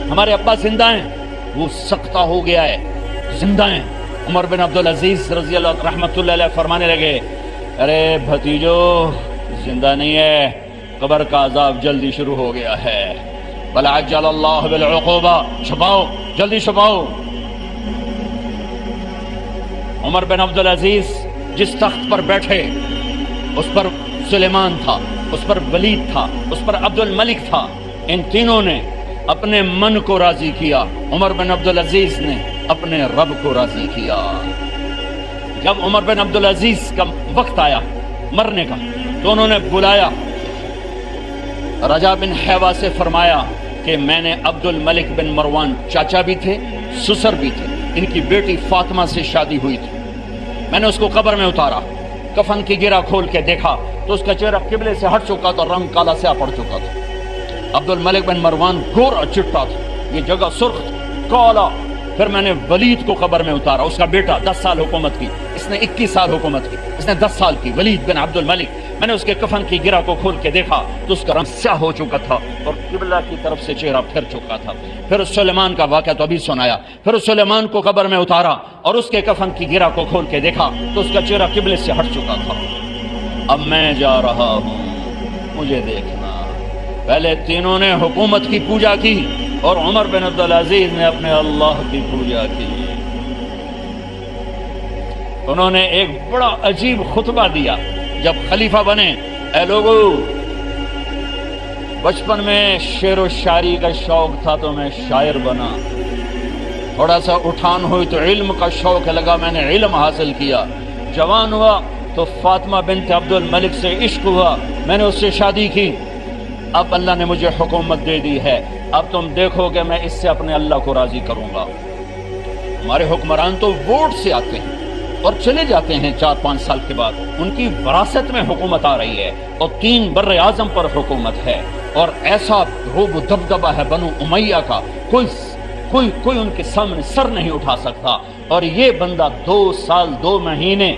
ہمارے ابا زندہ ہیں. وہ سکتہ ہو گیا ہے، زندہ ہیں. عمر بن عبدالعزیز رضی اللہ رحمۃ اللہ علیہ فرمانے لگے ارے بھتیجو زندہ نہیں ہے، قبر کا عذاب جلدی شروع ہو گیا ہے. بلا عجل اللہ بالعقوبہ، چھپاؤ، جلدی چھپاؤ. عمر بن عبدالعزیز جس تخت پر بیٹھے اس پر سلیمان تھا، اس پر ولید تھا، اس پر عبد الملک تھا. ان تینوں نے اپنے من کو راضی کیا، عمر بن عبدالعزیز نے اپنے رب کو راضی کیا. جب عمر بن عبدالعزیز کا وقت آیا مرنے کا تو انہوں نے بلایا رجا بن حیوہ سے، فرمایا کہ میں نے عبد الملک بن مروان، چاچا بھی تھے سسر بھی تھے، ان کی بیٹی فاطمہ سے شادی ہوئی تھی. میں نے اس کو قبر میں اتارا، کفن کی گرہ کھول کے دیکھا تو اس کا چہرہ قبلے سے ہٹ چکا تھا، رنگ کالا سیاہ پڑ چکا تھا. عبد الملک بن مروان گورا چٹا تھا، یہ جگہ سرخ کالا. پھر میں نے ولید کو قبر میں اتارا، اس کا بیٹا 10 سال حکومت کی، اس نے 21 سال حکومت کی، اس نے 10 سال کی. ولید بن عبد الملک میں نے اس کے کفن کی گرہ کو کھول کے دیکھا تو اس کا رنگ سیاہ ہو چکا تھا اور قبلہ کی طرف سے چہرہ پھر چکا تھا۔ پھر اس سلیمان کا واقعہ تو ابھی سنایا۔ پھر اس سلیمان کو قبر میں اتارا اور اس کے کفن کی گرہ کو کھول کے دیکھا تو اس کا چہرہ قبلے سے ہٹ چکا تھا۔ اب میں جا رہا ہوں، مجھے دیکھنا۔ پہلے تینوں نے حکومت کی پوجا کی اور عمر بن عبدالعزیز نے اپنے اللہ کی پوجا کی۔ انہوں نے ایک بڑا عجیب خطبہ دیا جب خلیفہ بنے۔ اے لوگو، بچپن میں شعر و شاعری کا شوق تھا تو میں شاعر بنا، تھوڑا سا اٹھان ہوئی تو علم کا شوق لگا، میں نے علم حاصل کیا، جوان ہوا تو فاطمہ بنت عبد الملک سے عشق ہوا، میں نے اس سے شادی کی، اب اللہ نے مجھے حکومت دے دی ہے، اب تم دیکھو کہ میں اس سے اپنے اللہ کو راضی کروں گا۔ ہمارے حکمران تو ووٹ سے آتے ہیں اور چلے جاتے ہیں 4-5 سال کے بعد، ان کی وراثت میں حکومت آ رہی ہے اور 3 بر اعظم پر حکومت ہے اور ایسا روب و دبدبہ ہے بنو امیہ کا، کوئی ان کے سامنے سر نہیں اٹھا سکتا۔ اور یہ بندہ 2 سال 2 مہینے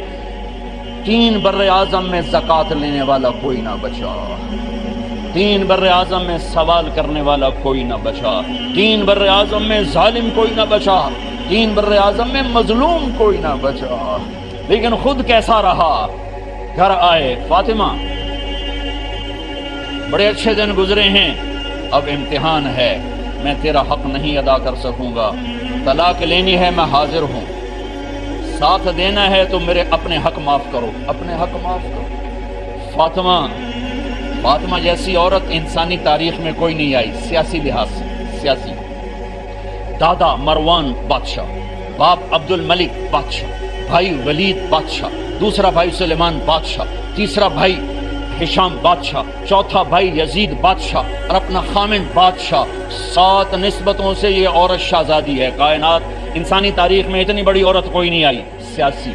3 بر اعظم میں زکوٰۃ لینے والا کوئی نہ بچا، 3 بر اعظم میں سوال کرنے والا کوئی نہ بچا، 3 بر اعظم میں ظالم کوئی نہ بچا، 3 بر اعظم میں مظلوم کوئی نہ بچا۔ لیکن خود کیسا رہا؟ گھر آئے، فاطمہ بڑے اچھے دن گزرے ہیں، اب امتحان ہے، میں تیرا حق نہیں ادا کر سکوں گا، طلاق لینی ہے میں حاضر ہوں، ساتھ دینا ہے تو میرے اپنے حق معاف کرو، اپنے حق معاف کرو۔ فاطمہ جیسی عورت انسانی تاریخ میں کوئی نہیں آئی، سیاسی لحاظ سے، سیاسی۔ دادا مروان بادشاہ، باپ عبد الملک بادشاہ، بھائی ولید بادشاہ، دوسرا بھائی سلیمان بادشاہ، تیسرا بھائی ہشام بادشاہ، چوتھا بھائی یزید بادشاہ اور اپنا خامن بادشاہ۔ 7 نسبتوں سے یہ عورت شہزادی ہے۔ کائنات انسانی تاریخ میں اتنی بڑی عورت کوئی نہیں آئی، سیاسی۔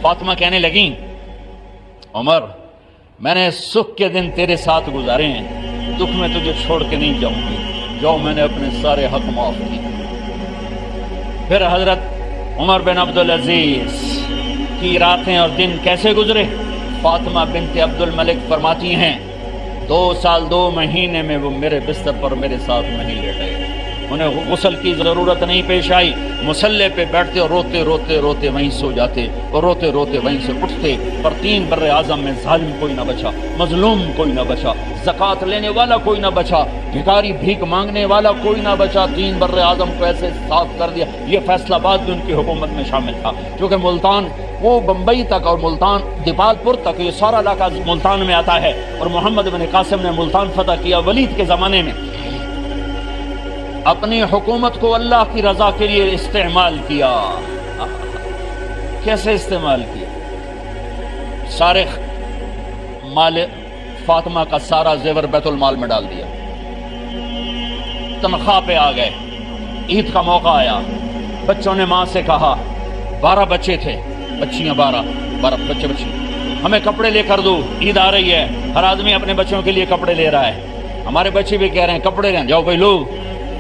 فاطمہ کہنے لگیں، عمر میں نے سکھ کے دن تیرے ساتھ گزارے ہیں، دکھ میں تجھے چھوڑ کے نہیں جاؤں گی، جو میں نے اپنے سارے حق معاف کیے۔ پھر حضرت عمر بن عبدالعزیز کی راتیں اور دن کیسے گزرے؟ فاطمہ بنت عبد الملک فرماتی ہیں 2 سال 2 مہینے میں وہ میرے بستر پر میرے ساتھ نہیں لیٹے، انہیں غسل کی ضرورت نہیں پیش آئی، مصلے پہ بیٹھتے اور روتے وہیں سو جاتے اور روتے وہیں سے اٹھتے۔ پر 3 بر اعظم میں ظالم کوئی نہ بچا، مظلوم کوئی نہ بچا، زکوٰۃ لینے والا کوئی نہ بچا، بھکاری بھیک مانگنے والا کوئی نہ بچا۔ 3 بر اعظم کو ایسے صاف کر دیا۔ یہ فیصلہ آباد بھی ان کی حکومت میں شامل تھا، کیونکہ ملتان وہ بمبئی تک اور ملتان دیپال پور تک یہ سارا علاقہ ملتان میں آتا ہے، اور محمد بن قاسم نے ملتان فتح کیا ولید کے زمانے میں۔ اپنی حکومت کو اللہ کی رضا کے لیے استعمال کیا۔ کیسے استعمال کیا؟ سارے مال فاطمہ کا سارا زیور بیت المال میں ڈال دیا، تنخواہ پہ آ گئے، عید کا موقع آیا، بچوں نے ماں سے کہا، 12 بچے تھے، بچیاں 12 بچے، ہمیں کپڑے لے کر دو، عید آ رہی ہے، ہر آدمی اپنے بچوں کے لیے کپڑے لے رہا ہے، ہمارے بچے بھی کہہ رہے ہیں کپڑے لیں، جاؤ بھائی لو۔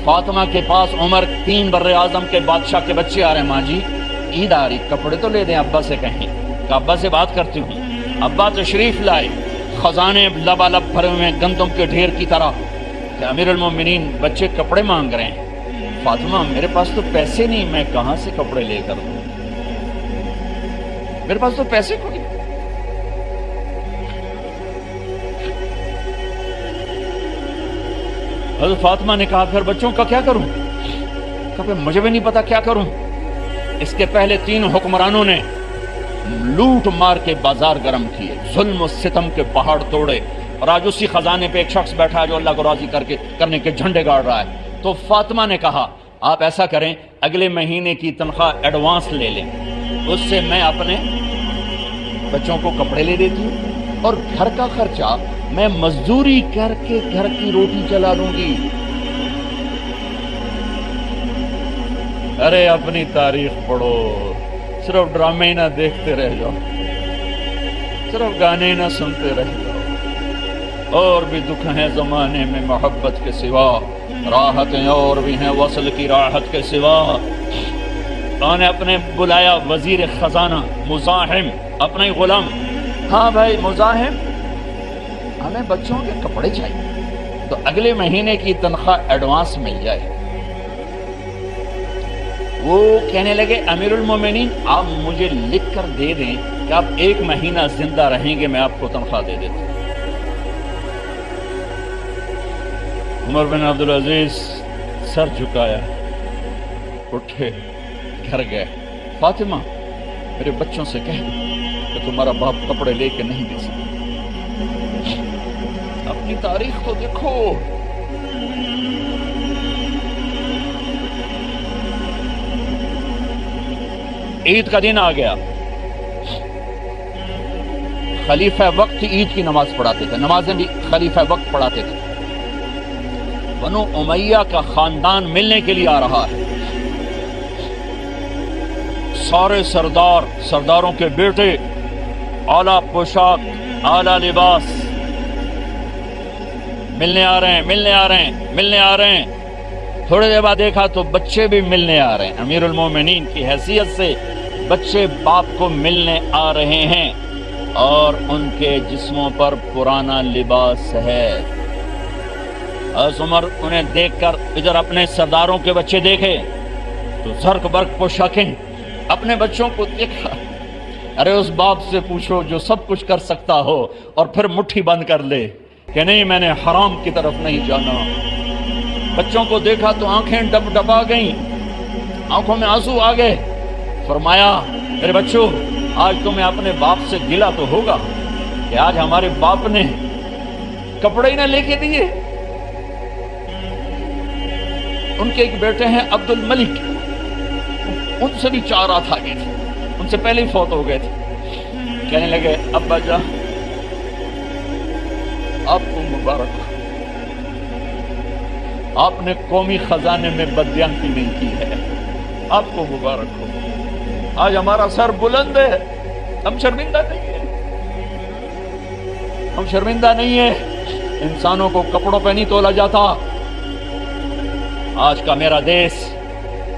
فاطمہ کے پاس عمر 3 بر اعظم کے بادشاہ کے بچے آ رہے ہیں، ماں جی عید آ رہی، کپڑے تو لے دیں، ابا سے کہیں کہ ابا سے بات کرتی ہوں۔ ابا تشریف لائے، خزانے لبالب بھرے ہوئے گندم کے ڈھیر کی طرح کہ امیر المومنین بچے کپڑے مانگ رہے ہیں۔ فاطمہ میرے پاس تو پیسے نہیں، میں کہاں سے کپڑے لے کر دوں، میرے پاس تو پیسے کوئی۔ حضرت فاطمہ نے کہا پھر بچوں کا کیا کروں؟ کہا مجھے بھی نہیں پتا کیا کروں۔ اس کے پہلے 3 حکمرانوں نے لوٹ مار کے بازار گرم کیے، ظلم و ستم کے پہاڑ توڑے، اور آج اسی خزانے پہ ایک شخص بیٹھا ہے جو اللہ کو راضی کرنے کے جھنڈے گاڑ رہا ہے۔ تو فاطمہ نے کہا آپ ایسا کریں، اگلے مہینے کی تنخواہ ایڈوانس لے لیں، اس سے میں اپنے بچوں کو کپڑے لے دیتی ہوں اور گھر کا خرچہ میں مزدوری کر کے گھر کی روٹی چلا لوں گی۔ ارے اپنی تاریخ پڑھو، صرف ڈرامے ہی نہ دیکھتے رہ جاؤ، صرف گانے ہی نہ سنتے رہ جاؤ۔ اور بھی دکھ ہیں زمانے میں محبت کے سوا، راحتیں اور بھی ہیں وصل کی راحت کے سوا۔ انہوں نے اپنے بلایا وزیر خزانہ مزاحم، اپنا ہی غلام ہاں بھائی مزاحم، ہمیں بچوں کے کپڑے چاہیے تو اگلے مہینے کی تنخواہ ایڈوانس مل جائے۔ وہ کہنے لگے امیر المومنین آپ مجھے لکھ کر دے دیں کہ آپ 1 مہینہ زندہ رہیں گے، میں آپ کو تنخواہ دے دیتا ہوں۔ عمر بن عبدالعزیز سر جھکایا، اٹھے، گھر گئے، فاطمہ میرے بچوں سے کہہ دو کہ تمہارا باپ کپڑے لے کے نہیں دے سکتا۔ اپنی تاریخ تو دیکھو، عید کا دن آ گیا، خلیفہ وقت عید کی نماز پڑھاتے تھے، نمازیں بھی خلیفہ وقت پڑھاتے تھے۔ بنو امیہ کا خاندان ملنے کے لیے آ رہا ہے، سارے سرداروں کے بیٹے، اعلیٰ پوشاک، اعلیٰ لباس، ملنے آ رہے ہیں۔ تھوڑے دیر بعد دیکھا تو بچے بھی ملنے آ رہے ہیں، امیر المومنین کی حیثیت سے بچے باپ کو ملنے آ رہے ہیں اور ان کے جسموں پر پرانا لباس ہے۔ حضرت عمر انہیں دیکھ کر ادھر اپنے سرداروں کے بچے دیکھے تو زرق برق پوشاکیں، اپنے بچوں کو دیکھا۔ ارے اس باپ سے پوچھو جو سب کچھ کر سکتا ہو اور پھر مٹھی بند کر لے کہ نہیں میں نے حرام کی طرف نہیں جانا۔ بچوں کو دیکھا تو آنکھیں ڈب ڈبا گئیں، آنکھوں میں آنسو آ گئے۔ فرمایا میرے بچوں آج تمہیں اپنے باپ سے گلہ تو ہوگا کہ آج ہمارے باپ نے کپڑے ہی نہ لے کے دیے۔ ان کے ایک بیٹے ہیں عبد الملک، ان سے بھی 4 رات آگے تھے، ان سے پہلے ہی فوت ہو گئے تھے۔ کہنے لگے ابا جان آپ کو مبارک ہو، آپ نے قومی خزانے میں بددیانتی نہیں کی ہے، آپ کو مبارک ہو۔ آج ہمارا سر بلند ہے، ہم شرمندہ نہیں ہیں، انسانوں کو کپڑوں پہ نہیں تولا جاتا۔ آج کا میرا دیس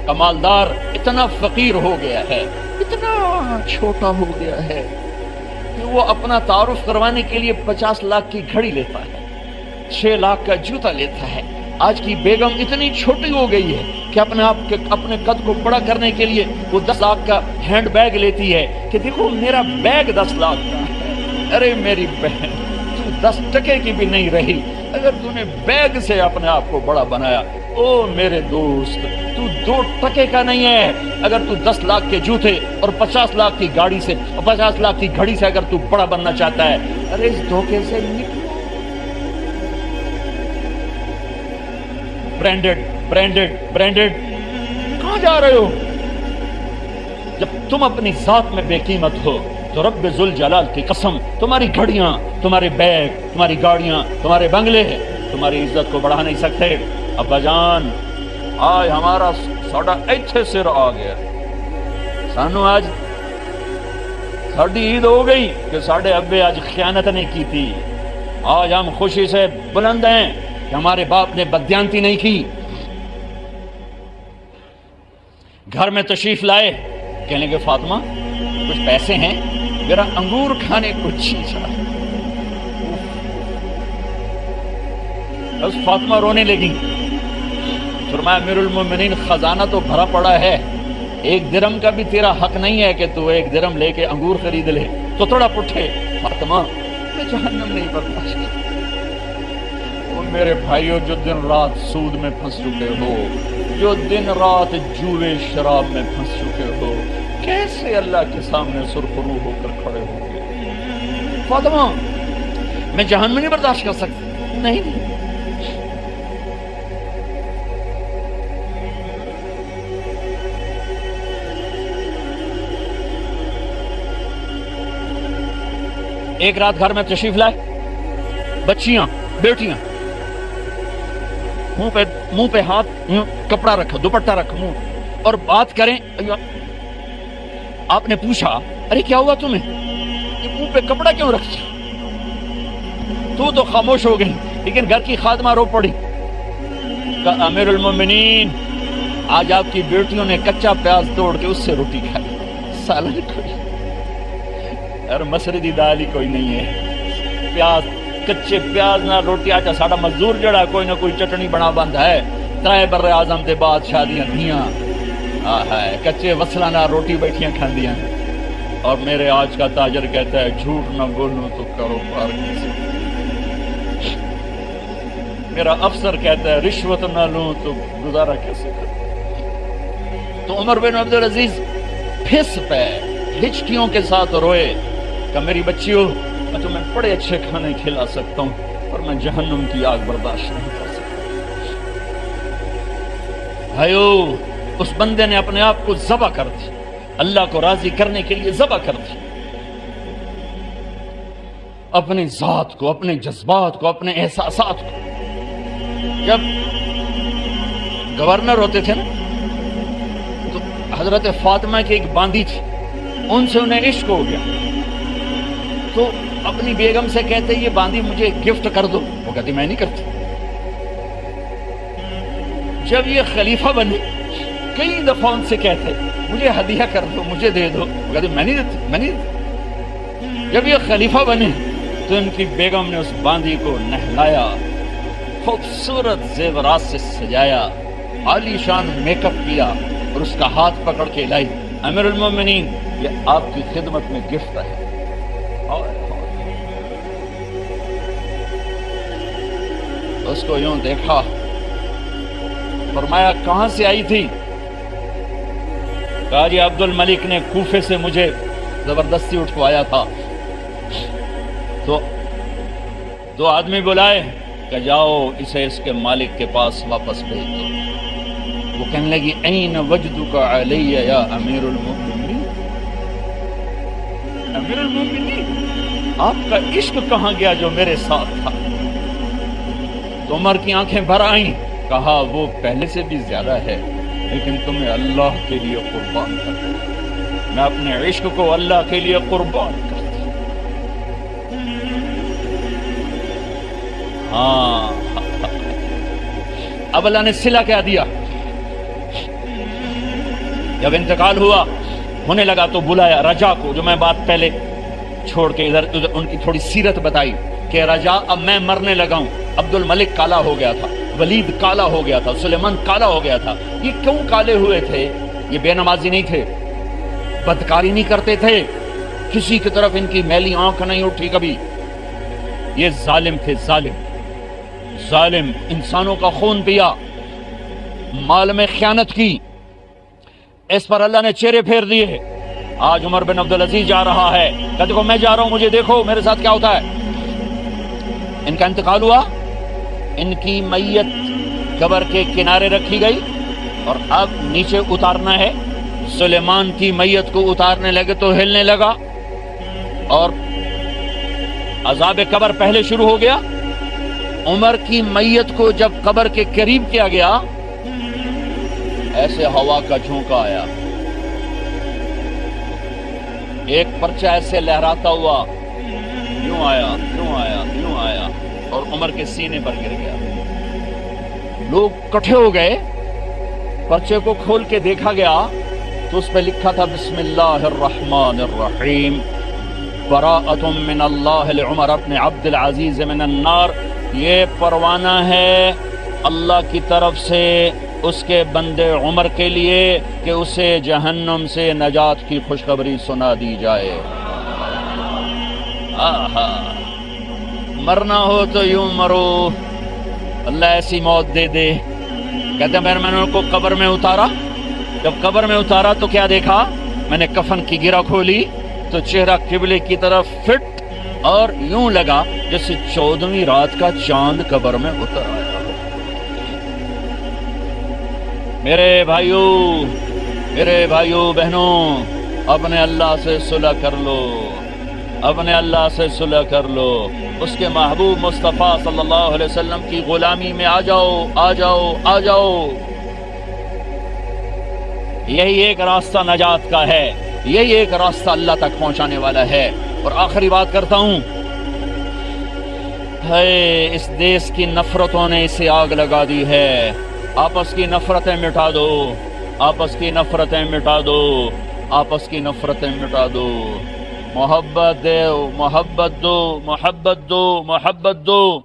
کا مالدار اتنا فقیر ہو گیا ہے، اتنا چھوٹا ہو گیا ہے کہ وہ اپنا تعارف کروانے کے لیے 50 لاکھ کی گھڑی لیتا ہے، 6 لاکھ کا جوتا لیتا ہے۔ آج کی بیگم اتنی چھوٹی ہو گئی ہے کہ اپنے قد کو بڑا کرنے کے لیے وہ 10 لاکھ کا ہینڈ بیگ لیتی ہے کہ دیکھو میرا بیگ 10 لاکھ کا ہے۔ ارے میری بہن تو 10 ٹکے کی بھی نہیں رہی اگر تو نے بیگ سے اپنے آپ کو بڑا بنایا۔ او میرے دوست تو 2 ٹکے کا نہیں ہے اگر تو 10 لاکھ کے جوتے اور 50 لاکھ کی گاڑی سے اور 50 لاکھ کی گھڑی سے اگر تو بڑا بننا چاہتا ہے۔ ارے اس دھوکے سے نکلو۔ برینڈڈ کہاں جا رہے ہو؟ جب تم اپنی ذات میں بے قیمت ہو تو رب ذوالجلال کی قسم تمہاری گھڑیاں، تمہارے بیگ، تمہاری گاڑیاں، تمہارے بنگلے تمہاری عزت کو بڑھا نہیں سکتے۔ ابا جان آج ہمارا ساڈا ایتھے سر آ گیا، سانو آج ساڈی عید ہو گئی کہ ساڈے ابے آج خیانت نہیں کی تھی۔ آج ہم خوشی سے بلند ہیں کہ ہمارے باپ نے بددیانتی نہیں کی۔ گھر میں تشریف لائے، کہنے لگے فاطمہ کچھ پیسے ہیں، میرا انگور کھانے کو جی چاہا۔ بس فاطمہ رونے لگی۔ فرمایا امیر المومنین خزانہ تو بھرا پڑا ہے، 1 درم کا بھی تیرا حق نہیں ہے کہ تو 1 درم لے کے انگور خرید لے۔ تو تھوڑا پٹھے فاطمہ میں جہنم نہیں برداشت کرتا۔ میرے بھائیوں جو دن رات سود میں پھنس چکے ہو، جو دن رات جوئے شراب میں پھنس چکے ہو، کیسے اللہ کے سامنے سرخرو ہو کر کھڑے ہو گے؟ فاطمہ میں جہنم نہیں برداشت کر سکتی۔ نہیں ایک رات گھر میں تشریف لائے، بچیاں بیٹیاں منہ پہ ہاتھ کپڑا رکھا، دوپٹہ رکھا منہ اور بات کریں۔ آپ نے پوچھا ارے کیا ہوا تمہیں، یہ منہ پہ کپڑا کیوں رکھا؟ تو خاموش ہو گئی، لیکن گھر کی خادمہ رو پڑی۔ کہا امیر المومنین آج آپ کی بیٹیوں نے کچا پیاز توڑ کے اس سے روٹی کھائی، سالن کھائی۔ اور مسری دی دال ہی کوئی نہیں ہے، پیاز کچے پیاز نہ روٹی آچا ساڑا مزدور جڑا کوئی نہ کوئی چٹنی بنا بند ہے، ترائے بر اعظم دے بعد شادیاں تھیاں، کچے وصلہ نہ روٹی بیٹھیاں کھاندیاں، اور میرے آج کا تاجر کہتا ہے جھوٹ نہ بولوں تو کاروبار کیسے، میرا افسر کہتا ہے رشوت نہ لوں تو گزارا کیسے کروں۔ تو عمر بن عبدالعزیز پھس پہ ہچکیوں کے ساتھ روئے کہ میری بچیوں میں تمہیں بڑے اچھے کھانے کھلا سکتا ہوں اور میں جہنم کی آگ برداشت نہیں کر سکتا۔ بھائیو اس بندے نے اپنے آپ کو ذبح کر دی، اللہ کو راضی کرنے کے لیے ذبح کر دی، اپنی ذات کو، اپنے جذبات کو، اپنے احساسات کو۔ جب گورنر ہوتے تھے نا تو حضرت فاطمہ کی ایک باندی تھی، ان سے انہیں عشق ہو گیا، تو اپنی بیگم سے کہتے یہ باندی مجھے گفٹ کر دو، وہ کہتی میں نہیں کرتی۔ جب یہ خلیفہ بنے کئی دفعہ ان سے کہتے مجھے ہدیہ کر دو، مجھے دے دو، وہ کہتے میں نہیں دیتی، میں نہیں دیتی۔ جب یہ خلیفہ بنے تو ان کی بیگم نے اس باندی کو نہلایا، خوبصورت زیورات سے سجایا، عالی شان میک اپ کیا اور اس کا ہاتھ پکڑ کے لائی، امیر المومنین یہ آپ کی خدمت میں گفٹ ہے۔ اس کو یوں دیکھا، فرمایا کہاں سے آئی تھی؟ کہا جی عبد الملک نے کوفے سے مجھے زبردستی اٹھوایا تھا۔ تو دو آدمی بلائے کہ جاؤ اسے اس کے مالک کے پاس واپس بھیج دو۔ وہ کہنے لگی این وجدک علی یا امیر المومنین، امیر المومنین آپ کا عشق کہاں گیا جو میرے ساتھ تھا؟ تو عمر کی آنکھیں بھر آئیں، کہا وہ پہلے سے بھی زیادہ ہے، لیکن تمہیں اللہ کے لیے قربان کرتا ہوں، میں اپنے عشق کو اللہ کے لیے قربان کرتا ہوں۔ ہاں اب اللہ نے صلہ کیا دیا، جب انتقال ہوا ہونے لگا تو بلایا رجا کو، جو میں بات پہلے چھوڑ کے ادھر ان کی تھوڑی سیرت بتائی کہ رجا اب میں مرنے لگا ہوں، عبد الملک کالا ہو گیا تھا، ولید کالا ہو گیا تھا، سلیمان کالا ہو گیا تھا۔ یہ کیوں کالے ہوئے تھے؟ یہ بے نمازی نہیں تھے، بدکاری نہیں کرتے تھے، کسی کی طرف ان کی میلی آنکھ نہیں اٹھی کبھی، یہ ظالم تھے، ظالم انسانوں کا خون پیا، مال میں خیانت کی، اس پر اللہ نے چہرے پھیر دیے۔ آج عمر بن عبدالعزیز جا رہا ہے، کہتے کو میں جا رہا ہوں، مجھے دیکھو میرے ساتھ کیا ہوتا ہے۔ ان کا انتقال ہوا، ان کی میت قبر کے کنارے رکھی گئی اور اب نیچے اتارنا ہے۔ سلیمان کی میت کو اتارنے لگے تو ہلنے لگا اور عذاب قبر پہلے شروع ہو گیا۔ عمر کی میت کو جب قبر کے قریب کیا گیا، ایسے ہوا کا جھونکا آیا، ایک پرچہ ایسے لہراتا ہوا یوں آیا اور عمر کے سینے پر گر گیا۔ لوگ کٹھے ہو گئے، پرچے کو کھول کے دیکھا گیا تو اس پہ لکھا تھا بسم اللہ الرحمن الرحیم براءۃ من اللہ لعمر بن عبد العزیز من النار۔ یہ پروانہ ہے اللہ کی طرف سے اس کے بندے عمر کے لیے کہ اسے جہنم سے نجات کی خوشخبری سنا دی جائے۔ آہا، مرنا ہو تو یوں مرو، اللہ ایسی موت دے دے۔ کہتے ہیں میں نے ان کو قبر میں اتارا، جب قبر میں اتارا تو کیا دیکھا؟ میں نے کفن کی گرہ کھولی تو چہرہ قبلے کی طرف فٹ اور یوں لگا جیسے 14ویں رات کا چاند قبر میں اتر آیا۔ میرے بھائیوں بہنوں، اپنے اللہ سے صلح کر لو، اپنے اللہ سے صلح کر لو، اس کے محبوب مصطفیٰ صلی اللہ علیہ وسلم کی غلامی میں آ جاؤ۔ یہی ایک راستہ نجات کا ہے، یہی ایک راستہ اللہ تک پہنچانے والا ہے۔ اور آخری بات کرتا ہوں، اس دیش کی نفرتوں نے اسے آگ لگا دی ہے۔ آپس کی نفرتیں مٹا دو، آپس کی نفرتیں مٹا دو، آپس کی نفرتیں مٹا دو۔ محبت دو، محبت دو، محبت دو، محبت دو،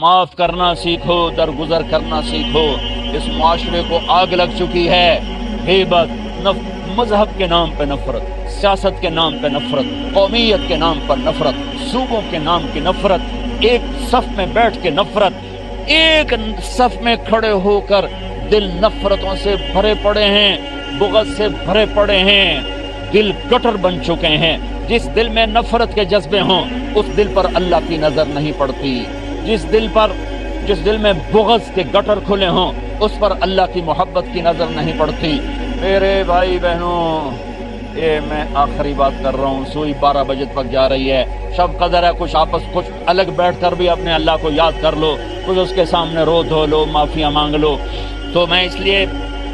معاف کرنا سیکھو، درگزر کرنا سیکھو۔ اس معاشرے کو آگ لگ چکی ہے، غیبت، مذہب کے نام پہ نفرت، سیاست کے نام پہ نفرت، قومیت کے نام پر نفرت، صوبوں کے نام کی نفرت، ایک صف میں بیٹھ کے نفرت، ایک صف میں کھڑے ہو کر دل نفرتوں سے بھرے پڑے ہیں، بغض سے بھرے پڑے ہیں، دل گٹر بن چکے ہیں۔ جس دل میں نفرت کے جذبے ہوں اس دل پر اللہ کی نظر نہیں پڑتی، جس دل میں بغض کے گٹر کھلے ہوں اس پر اللہ کی محبت کی نظر نہیں پڑتی۔ میرے بھائی بہنوں، یہ میں آخری بات کر رہا ہوں، سوئی 12 بجے تک جا رہی ہے، شب قدر ہے، کچھ الگ بیٹھ کر بھی اپنے اللہ کو یاد کر لو، کچھ اس کے سامنے رو دھو لو، معافیاں مانگ لو۔ تو میں اس لیے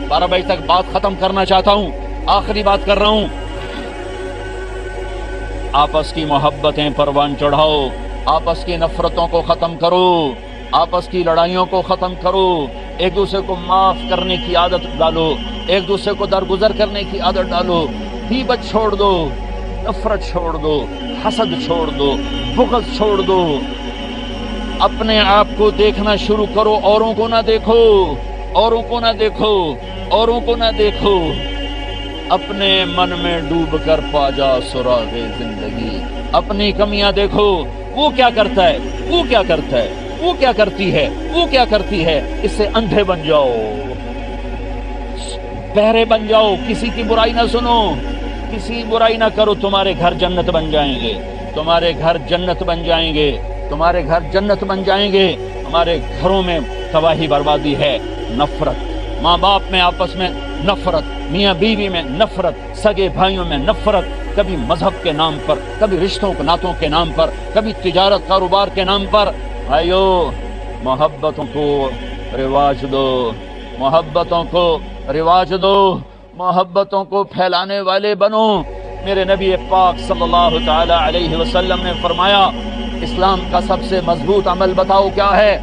12 بجے تک بات ختم کرنا چاہتا ہوں، آخری بات کر رہا ہوں، آپس کی محبتیں پروان چڑھاؤ، آپس کی نفرتوں کو ختم کرو، آپس کی لڑائیوں کو ختم کرو، ایک دوسرے کو معاف کرنے کی عادت ڈالو، ایک دوسرے کو درگزر کرنے کی عادت ڈالو، غیبت چھوڑ دو، نفرت چھوڑ دو، حسد چھوڑ دو، بغض چھوڑ دو، اپنے آپ کو دیکھنا شروع کرو، اوروں کو نہ دیکھو، اوروں کو نہ دیکھو، اوروں کو نہ دیکھو، اپنے من میں ڈوب کر پا جا سراغ زندگی، اپنی کمیاں دیکھو، وہ کیا کرتا ہے، وہ کیا کرتا ہے، وہ کیا کرتی ہے، وہ کیا کرتی ہے، اس سے اندھے بن جاؤ، بہرے بن جاؤ، کسی کی برائی نہ سنو، کسی برائی نہ کرو، تمہارے گھر جنت بن جائیں گے، تمہارے گھر جنت بن جائیں گے، تمہارے گھر جنت بن جائیں گے۔ ہمارے گھروں میں تباہی بربادی ہے، نفرت، ماں باپ میں آپس میں نفرت، میاں بیوی میں نفرت، سگے بھائیوں میں نفرت، کبھی مذہب کے نام پر، کبھی رشتوں ناتوں کے نام پر، کبھی تجارت کاروبار کے نام پر۔ بھائیو، محبتوں کو رواج دو، محبتوں کو رواج دو، محبتوں کو پھیلانے والے بنو۔ میرے نبی پاک صلی اللہ تعالی علیہ وسلم نے فرمایا، اسلام کا سب سے مضبوط عمل بتاؤ کیا ہے؟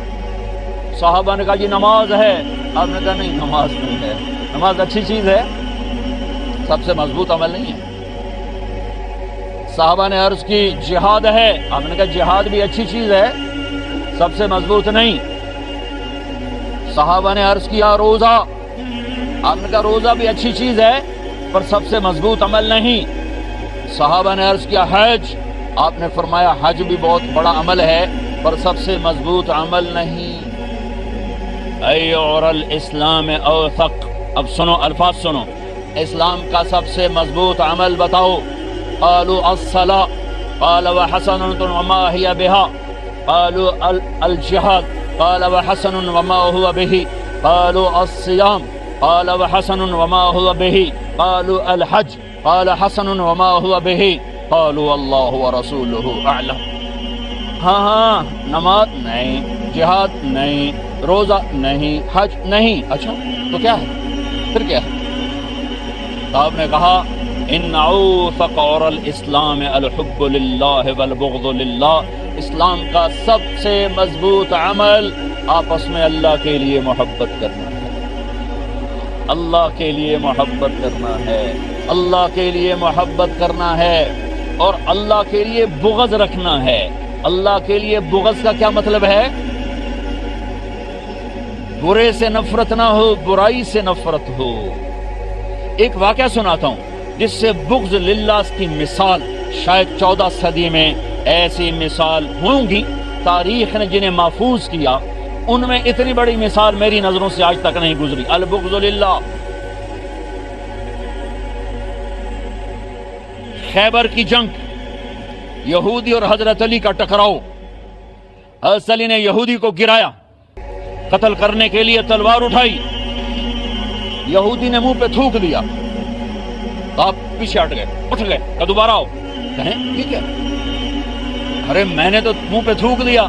صحابہ نے کہا جی نماز ہے۔ آپ نے کہا نہیں، نماز نہیں ہے، نماز اچھی چیز ہے، سب سے مضبوط عمل نہیں ہے۔ صحابہ نے عرض کی جہاد ہے، آپ نے کہا جہاد بھی اچھی چیز ہے، سب سے مضبوط نہیں۔ صحابہ نے عرض کیا روزہ، آپ نے کہا روزہ بھی اچھی چیز ہے پر سب سے مضبوط عمل نہیں۔ صحابہ نے عرض کیا حج، آپ نے فرمایا حج بھی بہت بڑا عمل ہے پر سب سے مضبوط عمل نہیں۔ اے اور الاسلام اوثق، اب سنو الفاظ سنو، اسلام کا سب سے مضبوط عمل بتاؤ۔ قالوا الصلاة قال وحسن وما هي بها، قالوا الجهاد قال وحسن وما هو به، قالوا الصيام قال وحسن وما هو به، قالوا الحج قال حسن وما هو به، قالوا الله ورسوله اعلم۔ ہاں نماز نہیں، جہاد نہیں، روزہ نہیں، حج نہیں، اچھا تو کیا ہے؟ پھر کیا ہے؟ تو آپ نے کہا ان اوثق اور الاسلام الحب للہ والبغض للہ، اسلام کا سب سے مضبوط عمل آپس میں اللہ کے لیے محبت کرنا ہے، اللہ کے لیے محبت کرنا ہے، اللہ کے لیے محبت کرنا ہے، اور اللہ کے لیے بغض رکھنا ہے۔ اللہ کے لیے بغض کا کیا مطلب ہے؟ برے سے نفرت نہ ہو، برائی سے نفرت ہو۔ ایک واقعہ سناتا ہوں جس سے بغض للہ کی مثال شاید 14 صدی میں ایسی مثال ہوں گی، تاریخ نے جنہیں محفوظ کیا ان میں اتنی بڑی مثال میری نظروں سے آج تک نہیں گزری۔ البغض للہ۔ خیبر کی جنگ، یہودی اور حضرت علی کا ٹکراؤ، حضرت علی نے یہودی کو گرایا، قتل کرنے کے لیے تلوار اٹھائی، یہودی نے منہ پہ تھوک دیا، آپ پیچھے ہٹ گئے، اٹھ گئے کہ دوبارہ آؤ، کہیں ٹھیک ہے، ارے میں نے تو منہ پہ تھوک دیا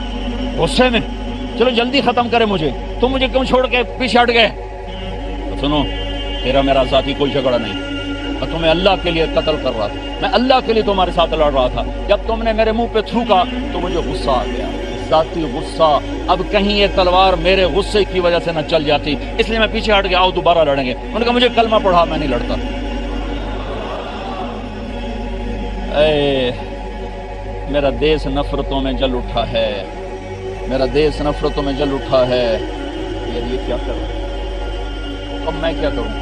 غصے میں، چلو جلدی ختم کرے مجھے، تم مجھے کیوں چھوڑ کے پیچھے ہٹ گئے؟ تو سنو، تیرا میرا ذاتی کوئی جھگڑا نہیں، میں تمہیں اللہ کے لیے قتل کر رہا تھا، میں اللہ کے لیے تمہارے ساتھ لڑ رہا تھا، جب تم نے میرے منہ پہ تھوکا تو مجھے غصہ آ گیا، ذاتی غصہ، اب کہیں یہ تلوار میرے غصے کی وجہ سے نہ چل جاتی، اس لیے میں پیچھے ہٹ گیا، آؤ دوبارہ لڑیں گے۔ انہوں نے کہا مجھے کلمہ پڑھا، میں نہیں لڑتا۔ اے میرا دیس نفرتوں میں جل اٹھا ہے، میرا دیس نفرتوں میں جل اٹھا ہے. یار یہ کیا کروں اب، میں کیا کروں؟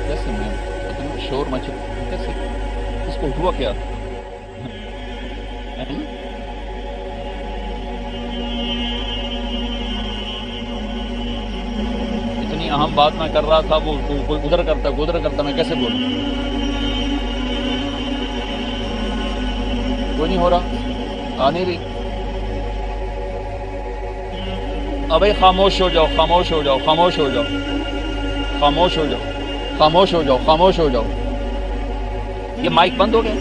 کیسے میں اتنا شور مچ کیسے اس کو ہوا کیا؟ اتنی اہم بات میں کر رہا تھا، وہ کوئی ادھر کرتا میں کیسے بولوں؟ کوئی نہیں ہو رہا، آ نہیں رہی. ابھی خاموش ہو جاؤ، خاموش ہو جاؤ، خاموش ہو جاؤ، خاموش ہو جاؤ، خاموش ہو جاؤ، خاموش ہو جاؤ. یہ مائک بند ہو گیا.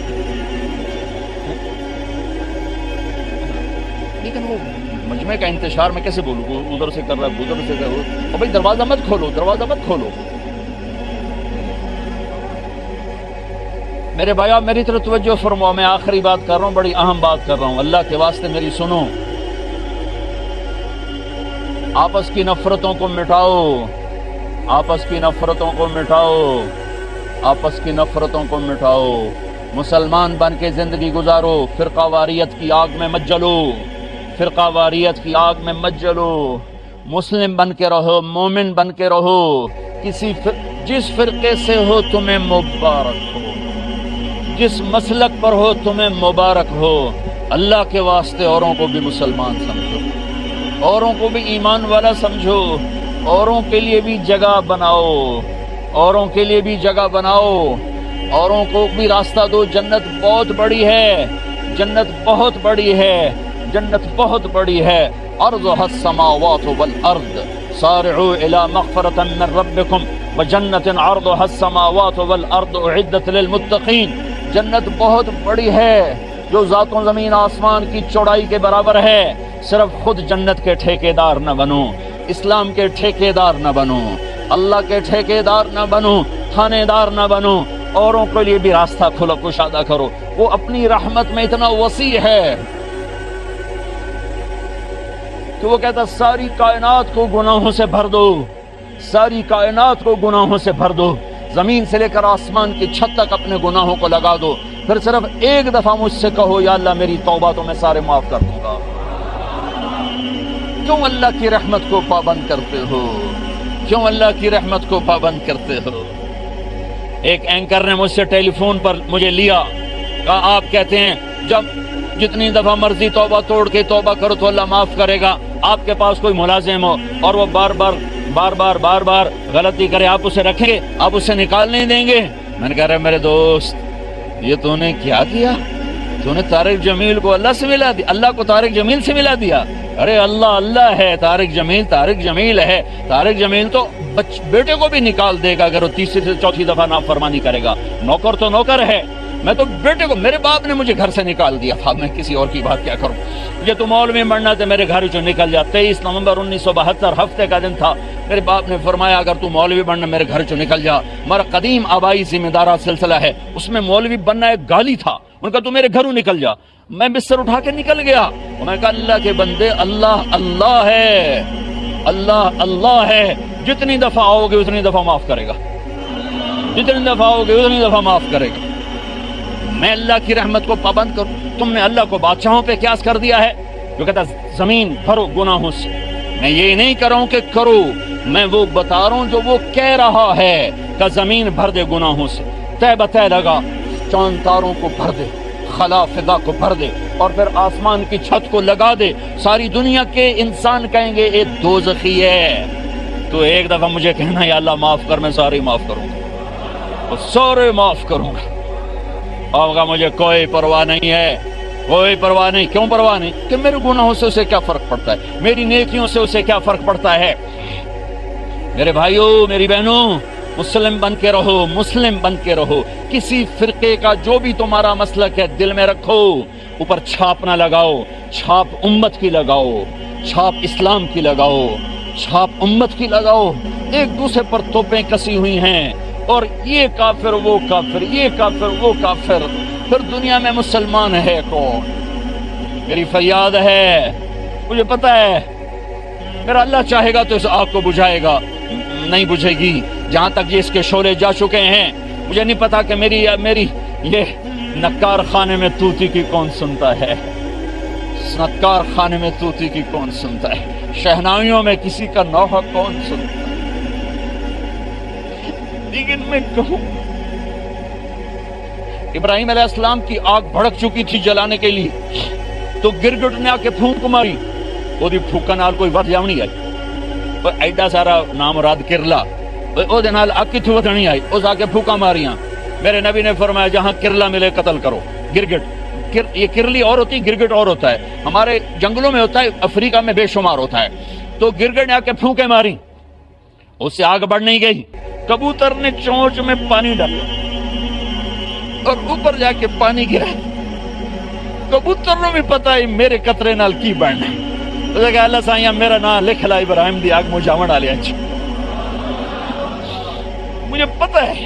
لیکن وہ مجمع کا انتشار میں کیسے بولوں؟ وہ ادھر سے کر رہا ہے، ادھر سے کر رہا ہے. اور بھائی دروازہ مت کھولو، دروازہ مت کھولو. میرے بھائی آپ میری طرف توجہ فرماؤ، میں آخری بات کر رہا ہوں، بڑی اہم بات کر رہا ہوں، اللہ کے واسطے میری سنو. آپس کی نفرتوں کو مٹاؤ، آپس کی نفرتوں کو مٹاؤ، آپس کی نفرتوں کو مٹاؤ. مسلمان بن کے زندگی گزارو، فرقہ واریت کی آگ میں مت جلو، فرقہ واریت کی آگ میں مت جلو. مسلم بن کے رہو، مومن بن کے رہو. جس فرقے سے ہو تمہیں مبارک ہو، جس مسلک پر ہو تمہیں مبارک ہو. اللہ کے واسطے اوروں کو بھی مسلمان سمجھو، اوروں کو بھی ایمان والا سمجھو، اوروں کے لیے بھی جگہ بناؤ، اوروں کے لیے بھی جگہ بناؤ، اوروں کو بھی راستہ دو. جنت بہت بڑی ہے، جنت بہت بڑی ہے، جنت بہت بڑی ہے. ارضها السماوات والارض سارعوا الى مغفرة من ربكم وجنة عرضها السماوات والارض اعدت للمتقین. جنت بہت بڑی ہے جو ذات و زمین آسمان کی چوڑائی کے برابر ہے. صرف خود جنت کے ٹھیکیدار نہ بنو، اسلام کے ٹھیکیدار نہ بنو، اللہ کے ٹھیکیدار نہ بنو، تھانے دار نہ بنو. اوروں کے لیے بھی راستہ کھلا کشادہ کرو. وہ اپنی رحمت میں اتنا وسیع ہے کہ وہ کہتا ساری کائنات کو گناہوں سے بھر دو، ساری کائنات کو گناہوں سے بھر دو. زمین سے لے کر آسمان کی چھت تک اپنے گناہوں کو لگا دو. پھر صرف ایک دفعہ مجھ سے کہو یا اللہ میری توبہ تو میں سارے معاف کر دوں گا. کیوں اللہ کی رحمت کو پابند کرتے ہو؟ کیوں اللہ کی رحمت کو پابند کرتے ہو؟ ایک اینکر نے مجھ سے ٹیلی فون پر مجھے لیا، کہا آپ کہتے ہیں جب جتنی دفعہ مرضی توبہ توڑ کے توبہ کرو تو اللہ معاف کرے گا. آپ کے پاس کوئی ملازم ہو اور وہ بار بار غلطی کرے، آپ اسے رکھیں گے؟ آپ اسے نکال نہیں دیں گے؟ میں نے کہا رہے میرے دوست یہ تو نے کیا کیا؟ تو نے طارق جمیل کو اللہ سے ملا دیا، اللہ کو طارق جمیل سے ملا دیا. ارے اللہ ہے، طارق جمیل ہے. طارق جمیل تو بیٹے کو بھی نکال دے گا اگر وہ تیسری سے چوتھی دفعہ نافرمانی کرے گا. نوکر تو نوکر ہے. میں تو بیٹے کو، میرے باپ نے مجھے گھر سے نکال دیا تھا، میں کسی اور کی بات کیا کروں؟ یہ تو مولوی بننا تھا، میرے گھر چوں نکل جا. 23 نومبر 1972 ہفتے کا دن تھا. میرے باپ نے فرمایا اگر تو مولوی بننا میرے گھر چوں نکل جا. ہمارا قدیم آبائی ذمہ دارہ سلسلہ ہے، اس میں مولوی بننا ایک گالی تھا. ان کا تو میرے گھروں نکل جا. میں بستر اٹھا کے نکل گیا. میں کہا اللہ کے بندے، اللہ ہے، اللہ ہے. جتنی دفعہ آؤ گے اتنی دفعہ معاف کرے گا، جتنی دفعہ آؤ گے اتنی دفعہ معاف کرے گا. میں اللہ کی رحمت کو پابند کروں؟ تم نے اللہ کو بادشاہوں پہ قیاس کر دیا ہے جو کہتا زمین بھرو گناہوں سے. میں یہ نہیں کر رہا ہوں کہ کرو، میں وہ بتا رہا ہوں جو وہ کہہ رہا ہے کہ زمین بھر دے گناہوں سے. طے بطے لگا، چاند تاروں کو بھر دے، خلا فضا کو بھر دے، اور پھر آسمان کی چھت کو لگا دے. ساری دنیا کے انسان کہیں گے یہ دوزخی ہے. تو ایک دفعہ مجھے کہنا یا اللہ معاف کر، میں سارے معاف کروں گا، سارے معاف کروں گا. ہوگا مجھے کوئی پرواہ نہیں ہے، کوئی پرواہ نہیں. کیوں پرواہ نہیں؟ کہ میرے گناہوں سے اسے کیا فرق پڑتا ہے، میری نیکیوں سے اسے کیا فرق پڑتا ہے. میرے بھائیوں میری بہنوں، مسلم بن کے رہو، مسلم بن کے رہو. کسی فرقے کا جو بھی تمہارا مسلک ہے دل میں رکھو. اوپر چھاپ نہ لگاؤ، چھاپ امت کی لگاؤ، چھاپ اسلام کی لگاؤ، چھاپ امت کی لگاؤ. ایک دوسرے پر توپیں کسی ہوئی ہیں اور یہ کافر وہ کافر، یہ کافر وہ کافر. پھر دنیا میں مسلمان ہے کون؟ میری فریاد ہے، مجھے پتہ ہے میرا اللہ چاہے گا تو اس آگ کو بجھائے گا، نہیں بجھے گی. جہاں تک یہ اس کے شعلے جا چکے ہیں، مجھے نہیں پتا کہ میری یہ نکار خانے میں طوطی کی کون سنتا ہے، نکار خانے میں طوطی کی کون سنتا ہے، شہنائیوں میں کسی کا نوحہ کون سنتا ہے، لیکن میں کہوں ابراہیم علیہ السلام کی آگ بھڑک چکی تھی جلانے کے لیے، تو گرگٹ نے آ کے پھونک ماری، وہ پھونکا نال کوئی ود جاؤ نہیں آئی، ایڈا سارا نام راد کرلا او دے نال آگ کتھوں ودھنی آئی، اس آ کے پھونکا ماریاں۔ میرے نبی نے فرمایا جہاں کرلا ملے قتل کرو، گرگٹ، یہ کرلی اور ہوتی، گرگٹ اور ہوتا ہے، ہمارے جنگلوں میں ہوتا ہے، افریقہ میں بے شمار ہوتا ہے، تو گرگٹ نے آ کے پھونکے ماری، اس سے آگ بڑھ نہیں گئی، کبوتر نے چونچ میں پانی ڈالا اور اوپر جا کے پانی گرا، کبوتر نو بھی پتا ہے میرے قطرے نال کی بننا ہے، اس نے کہا اللہ سائیاں میرا نام لکھ لا ابراہیم دی آگ مجھاون ڈالیا، مجھے پتا ہے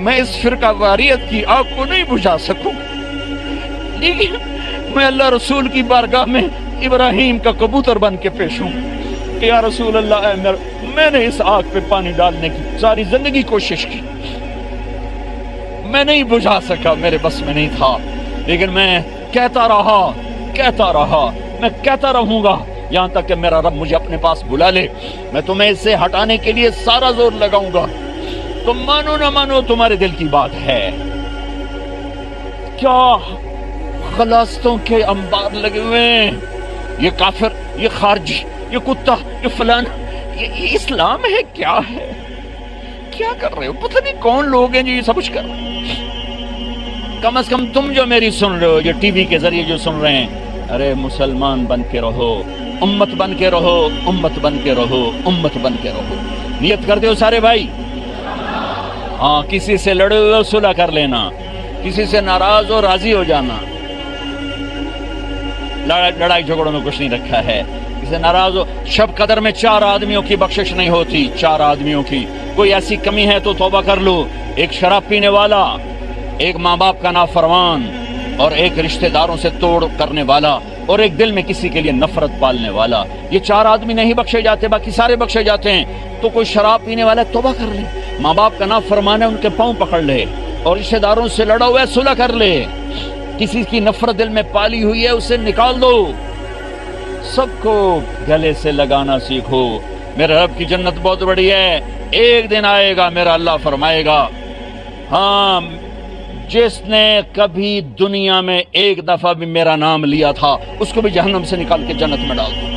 میں اس فرقہ واریت کی آگ کو نہیں بجھا سکوں، لیکن میں اللہ رسول کی بارگاہ میں ابراہیم کا کبوتر بن کے پیش ہوں کہ یا رسول اللہ، میں نے اس آگ پہ پانی ڈالنے کی ساری زندگی کوشش کی، میں نہیں بجھا سکا، میرے بس میں نہیں تھا، لیکن میں کہتا رہا، میں کہتا رہوں گا یہاں تک کہ میرا رب مجھے اپنے پاس بلا لے، میں تمہیں اس سے ہٹانے کے لیے سارا زور لگاؤں گا، تم مانو نہ مانو تمہارے دل کی بات ہے۔ کیا غلاستوں کے انبار لگے ہوئے ہیں، یہ کافر، یہ خارجی، یہ کتا، یہ فلان، یہ اسلام ہے کیا ہے؟ کیا کر رہے ہو؟ پتہ نہیں کون لوگ ہیں جو یہ سب کچھ کر رہے ہیں۔ کم از کم تم جو میری سن رہے ہو، جو ٹی وی کے ذریعے جو سن رہے ہیں، ارے مسلمان بن کے رہو، امت بن کے رہو، امت بن کے رہو، امت بن کے رہو۔ نیت کرتے ہو سارے بھائی؟ ہاں، کسی سے لڑے ہوئے صلح کر لینا، کسی سے ناراض ہو راضی ہو جانا، لڑائی جھگڑوں میں کچھ نہیں رکھا ہے، کسی سے ناراض ہو۔ شب قدر میں 4 آدمیوں کی بخشش نہیں ہوتی، 4 آدمیوں کی، کوئی ایسی کمی ہے تو توبہ کر لو، ایک شراب پینے والا، ایک ماں باپ کا نافرمان، اور ایک رشتہ داروں سے توڑ کرنے والا، اور ایک دل میں کسی کے لیے نفرت پالنے والا، یہ 4 آدمی نہیں بخشے جاتے، باقی سارے بخشے جاتے ہیں۔ تو کوئی شراب پینے والا توبہ کر لے، ماں باپ کا نافرمان ہے ان کے پاؤں پکڑ لے، اور رشتہ داروں سے لڑا ہوا ہے صلح کر لے، کسی کی نفرت دل میں پالی ہوئی ہے اسے نکال دو، سب کو گلے سے لگانا سیکھو۔ میرے رب کی جنت بہت بڑی ہے، ایک دن آئے گا میرا اللہ فرمائے گا، ہاں جس نے کبھی دنیا میں ایک دفعہ بھی میرا نام لیا تھا اس کو بھی جہنم سے نکال کے جنت میں ڈال دو۔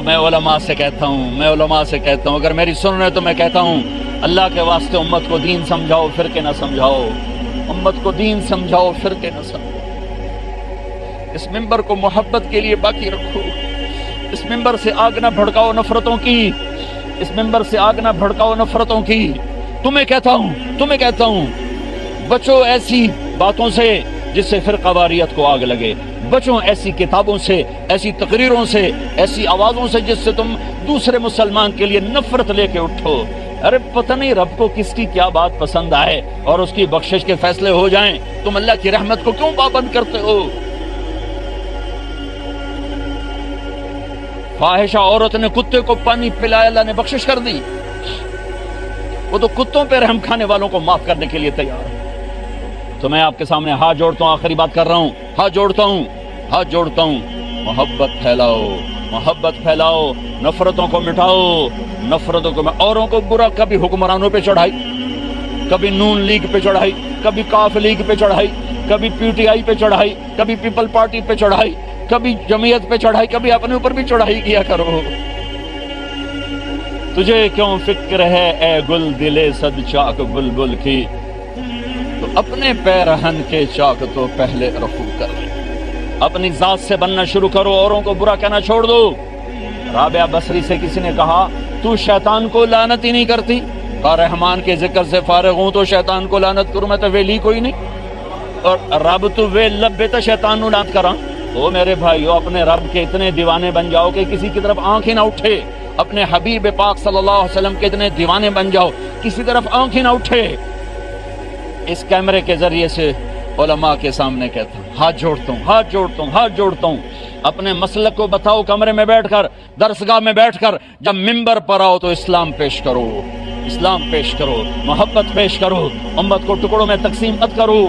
میں علماء سے کہتا ہوں، اگر میری سن رہے تو میں کہتا ہوں، اللہ کے واسطے امت کو دین سمجھاؤ، فرقے نہ سمجھاؤ، امت کو دین سمجھاؤ، فرقے نہ سمجھاؤ۔ اس منبر کو محبت کے لیے باقی رکھو، اس منبر سے آگ نہ بھڑکاؤ نفرتوں کی، اس منبر سے آگ نہ بھڑکاؤ نفرتوں کی۔ تمہیں کہتا ہوں بچو ایسی باتوں سے جس سے فرقہ واریت کو آگ لگے، بچو ایسی کتابوں سے، ایسی تقریروں سے، ایسی آوازوں سے جس سے تم دوسرے مسلمان کے لیے نفرت لے کے اٹھو۔ ارے پتہ نہیں رب کو کس کی کیا بات پسند آئے اور اس کی بخشش کے فیصلے ہو جائیں، تم اللہ کی رحمت کو کیوں پابند کرتے ہو؟ فاحشہ عورت نے کتے کو پانی پلایا، اللہ نے بخشش کر دی، وہ تو کتوں پہ رحم کھانے والوں کو معاف کرنے کے لیے تیار ہے۔ تو میں آپ کے سامنے ہاتھ جوڑتا ہوں، آخری بات کر رہا ہوں، ہاتھ جوڑتا ہوں، محبت پھیلاؤ، نفرتوں کو مٹاؤ، اوروں کو برا، کبھی حکمرانوں پہ چڑھائی، کبھی نون لیگ پہ چڑھائی، کبھی کاف لیگ پہ چڑھائی، کبھی PTI پہ چڑھائی، کبھی پیپل پارٹی پہ چڑھائی، کبھی جمعیت پہ چڑھائی، کبھی اپنے اوپر بھی چڑھائی کیا کرو۔ تجھے کیوں فکر ہے اے گل دلے صد چاک بلبل کی، تو اپنے پیرہن کے چاک تو پہلے رفو کر لے، اپنی ذات سے بننا شروع کرو، اوروں کو برا کہنا چھوڑ دو۔ رابعہ بصری سے کسی نے کہا تو شیطان کو لعنت ہی نہیں کرتی؟ کہا رحمان کے ذکر سے فارغ ہوں تو شیطان کو لعنت کروں، میں تو ویلی کوئی نہیں، اور رب تو وے لبے تو شیطان نو لعنت کراں۔ او میرے بھائیو، اپنے رب کے اتنے دیوانے بن جاؤ کہ کسی کی طرف آنکھ ہی نہ اٹھے، اپنے حبیب پاک صلی اللہ علیہ وسلم کے اتنے دیوانے بن جاؤ کسی طرف آنکھ ہی نہ اٹھے۔ اس کیمرے کے ذریعے سے علماء کے سامنے کہتا ہوں، ہاتھ جوڑتا ہوں، اپنے مسلک کو بتاؤ کمرے میں بیٹھ کر، درسگاہ میں بیٹھ کر، جب منبر پر آؤ تو اسلام پیش کرو، اسلام پیش کرو، محبت پیش کرو، امت کو ٹکڑوں میں تقسیم مت کرو۔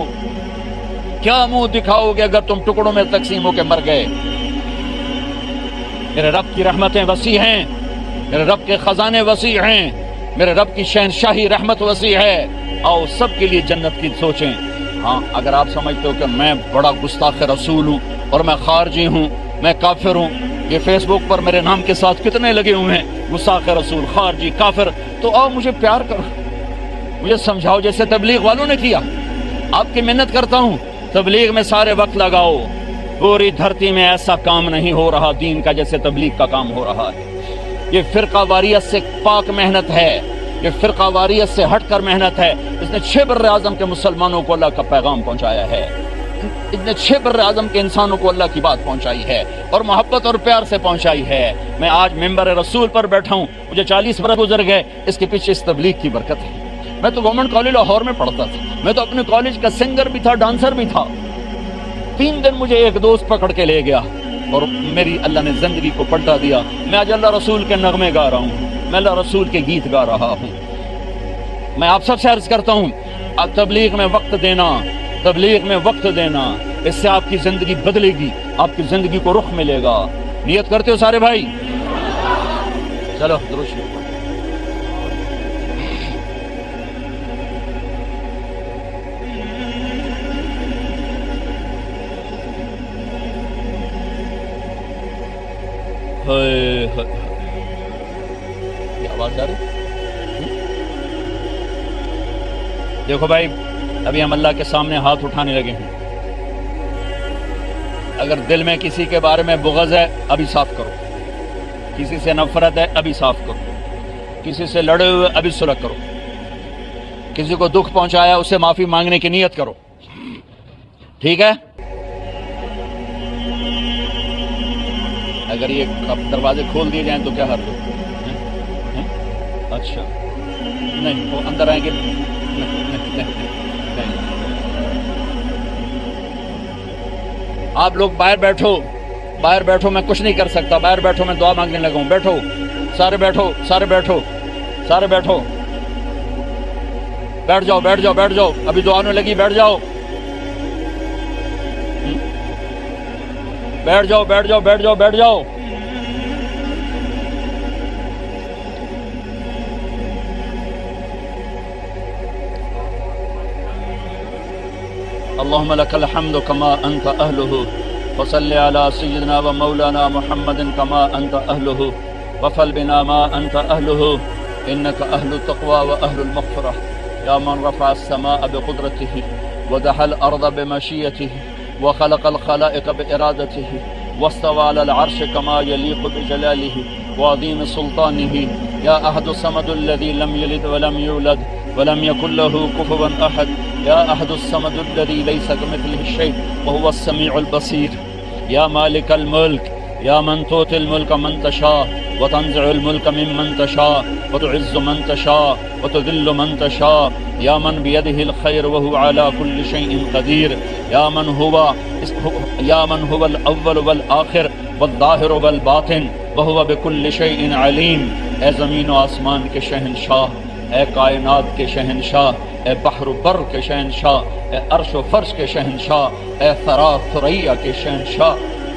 کیا منہ دکھاؤ گے اگر تم ٹکڑوں میں تقسیم ہو کے مر گئے؟ میرے رب کی رحمتیں وسیع ہیں، میرے رب کے خزانے وسیع ہیں، میرے رب کی شہنشاہی رحمت وسیع ہے، آؤ سب کے لیے جنت کی سوچیں۔ ہاں اگر آپ سمجھتے ہو کہ میں بڑا گستاخ رسول ہوں اور میں خارجی ہوں، میں کافر ہوں، یہ فیس بک پر میرے نام کے ساتھ کتنے لگے ہوئے ہیں گستاخ رسول، خارجی، کافر، تو آؤ مجھے پیار کرو، مجھے سمجھاؤ جیسے تبلیغ والوں نے کیا۔ آپ کی محنت کرتا ہوں، تبلیغ میں سارے وقت لگاؤ، پوری دھرتی میں ایسا کام نہیں ہو رہا دین کا جیسے تبلیغ کا کام ہو رہا ہے۔ یہ فرقہ واریت سے پاک محنت ہے، یہ فرقہ واریت سے ہٹ کر محنت ہے۔ اس نے 6 بر اعظم کے مسلمانوں کو اللہ کا پیغام پہنچایا ہے، اس نے 6 بر اعظم کے انسانوں کو اللہ کی بات پہنچائی ہے اور محبت اور پیار سے پہنچائی ہے۔ میں آج ممبر رسول پر بیٹھا ہوں، مجھے 40 برس گزر گئے، اس کے پیچھے اس تبلیغ کی برکت ہے۔ میں تو گورنمنٹ کالج لاہور میں پڑھتا تھا، میں تو اپنے کالج کا سنگر بھی تھا، ڈانسر بھی تھا۔ 3 دن مجھے ایک دوست پکڑ کے لے گیا اور میری اللہ نے زندگی کو پلٹا دیا۔ میں آج اللہ رسول کے نغمے گا رہا ہوں، میں اللہ رسول کے گیت گا رہا ہوں۔ میں آپ سب سے عرض کرتا ہوں، تبلیغ میں وقت دینا، تبلیغ میں وقت دینا، اس سے آپ کی زندگی بدلے گی، آپ کی زندگی کو رخ ملے گا۔ نیت کرتے ہو سارے بھائی؟ چلو درود شریف۔ یہ آواز آ رہی؟ دیکھو بھائی، ابھی ہم اللہ کے سامنے ہاتھ اٹھانے لگے ہیں۔ اگر دل میں کسی کے بارے میں بغض ہے ابھی صاف کرو، کسی سے نفرت ہے ابھی صاف کرو، کسی سے لڑے ہوئے ابھی صلح کرو، کسی کو دکھ پہنچایا اسے معافی مانگنے کی نیت کرو، ٹھیک ہے؟ اگر یہ دروازے کھول دیے جائیں تو کیا حرج ہے؟ اچھا نہیں، وہ اندر آئیں گے؟ نہیں۔ آپ لوگ باہر بیٹھو، باہر بیٹھو، میں کچھ نہیں کر سکتا، باہر بیٹھو، میں دعا مانگنے لگا ہوں، بیٹھو سارے، بیٹھو سارے، بیٹھو سارے، بیٹھو، بیٹھ جاؤ، بیٹھ جاؤ، بیٹھ جاؤ، ابھی دعا ہونے لگی، بیٹھ جاؤ، بیٹھ جاؤ، بیٹھ جاؤ، بیٹھ جاؤ، بیٹھ جاؤ۔ اللهم لك الحمد كما أنت أهله، وصل على سيدنا ومولانا محمد كما أنت أهله، وفل بنا ما أنت أهله، إنك أهل التقوى وأهل المغفرة، يا من رفع السماء بقدرته ودحى الأرض بمشيته وخلق الخلائق بإرادته واستوى على العرش كما يليق بجلاله وعظيم سلطانه، يا أحد الصمد الذي لم يلد ولم يولد ولم يكن له كفوا أحد، يا أحد الصمد الذي ليس كمثله شيء وهو السميع البصير، يا مالك الملك، يا من تؤتي الملك من تشاء وتنزع الملك ممن تشاء وتعز من تشاء وتذل من تشاء، يا من بيده الخير وهو على كل شيء قدير، يا من هو الأول والآخر والظاهر والباطن وهو بكل شيء عليم۔ اے زمین و آسمان کے شہنشاہ، اے کائنات کے شہنشاہ، اے بحر و بر کے شہنشاہ، اے عرش و فرش کے شہنشاہ، اے ثرا ثریا کے شہنشاہ،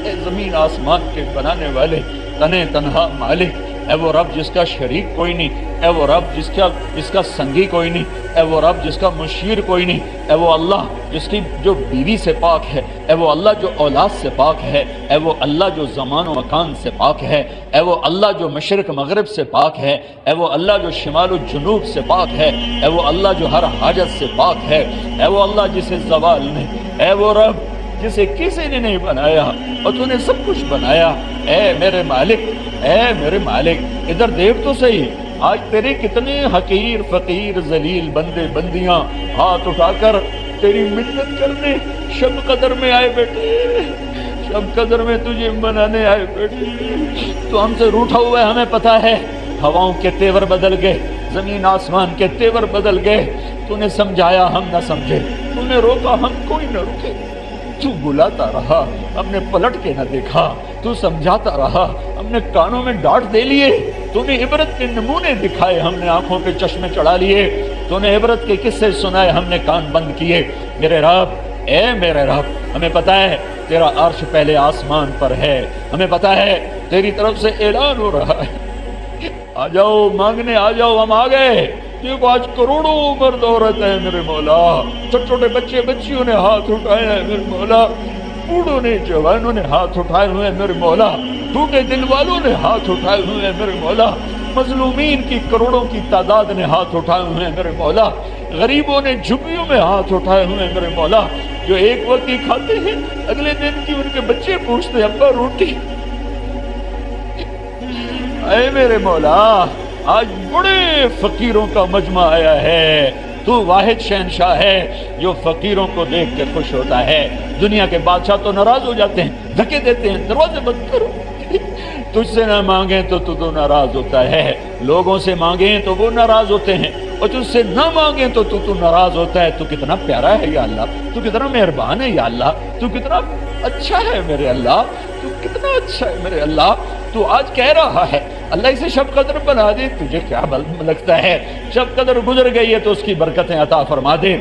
اے زمین آسمان کے بنانے والے، تنے تنہا مالک، اے وہ رب جس کا شریک کوئی نہیں، اے وہ رب جس کا سنگی کوئی نہیں، اے وہ رب جس کا مشیر کوئی نہیں، اے وہ اللہ جس کی جو بیوی سے پاک ہے، اے وہ اللہ جو اولاد سے پاک ہے، اے وہ اللہ جو زمان و مکان سے پاک ہے، اے وہ اللہ جو مشرق مغرب سے پاک ہے، اے وہ اللہ جو شمال و جنوب سے پاک ہے، اے وہ اللہ جو ہر حاجت سے پاک ہے، اے وہ اللہ جسے زوال نہیں، اے وہ رب جسے کسی نے نہیں بنایا اور تو نے سب کچھ بنایا۔ اے میرے مالک، اے میرے مالک، ادھر دیکھ تو صحیح، آج تیرے کتنے حقیر فقیر ذلیل بندے بندیاں ہاتھ اٹھا کر تیری منت کرنے شب قدر میں آئے بیٹھے، شب قدر میں تجھے منانے آئے بیٹھے۔ تو ہم سے روٹھا ہوا ہے، ہمیں پتہ ہے، ہواؤں کے تیور بدل گئے، زمین آسمان کے تیور بدل گئے، تو نے سمجھایا ہم نہ سمجھے، تو نے روکا ہم کوئی نہ رکے، تو بلاتا رہا، ہم نے پلٹ کے نہ دیکھا، تو سمجھاتا رہا، ہم نے کانوں میں ڈانٹ دے لیے، تو نے عبرت کے نمونے دکھائے، ہم نے آنکھوں پہ چشمے چڑھا لیے، تو نے عبرت کے قصے سنائے، ہم نے کان بند کیے۔ میرے رب، اے میرے رب، ہمیں پتا ہے تیرا عرش پہلے آسمان پر ہے، ہمیں پتا ہے تیری طرف سے اعلان ہو رہا ہے، آ جاؤ مانگنے، آ جاؤ، ہم آ گئے۔ دیکھو آج کروڑوں مرد عورت ہیں میرے مولا، چھوٹے چھوٹے بچے بچیوں نے ہاتھ اٹھائے ہیں میرے مولا، بوڑھوں نے جوانوں نے ہاتھ اٹھائے ہوئے ہیں میرے مولا، ٹوٹے دل والوں نے ہاتھ اٹھائے ہوئے ہیں میرے مولا، مظلومین کی کروڑوں کی تعداد نے ہاتھ اٹھائے ہوئے ہیں میرے مولا، غریبوں نے جھگیوں میں ہاتھ اٹھائے ہوئے ہیں میرے مولا، جو ایک وقت کی کھاتے ہیں اگلے دن کی ان کے بچے پوچھتے ہیں ابا روٹی۔ اے میرے مولا، آج بڑے فقیروں کا مجمع آیا ہے، تو واحد شہنشاہ ہے جو فقیروں کو دیکھ کے خوش ہوتا ہے۔ دنیا کے بادشاہ تو ناراض ہو جاتے ہیں، دھکے دیتے ہیں، دروازے بند کرو، تجھ سے نہ مانگیں تو ناراض ہوتا ہے، لوگوں سے مانگیں تو وہ ناراض ہوتے ہیں، اور تجھ سے نہ مانگیں تو ناراض ہوتا ہے۔ تو کتنا پیارا ہے یا اللہ، تو کتنا مہربان ہے یا اللہ، تو کتنا اچھا ہے میرے اللہ، تو کتنا اچھا ہے میرے اللہ۔ تو آج کہہ رہا ہے اللہ اسے شب قدر بنا دے، تجھے کیا لگتا ہے شب قدر گزر گئی ہے تو اس کی برکتیں عطا فرما دے۔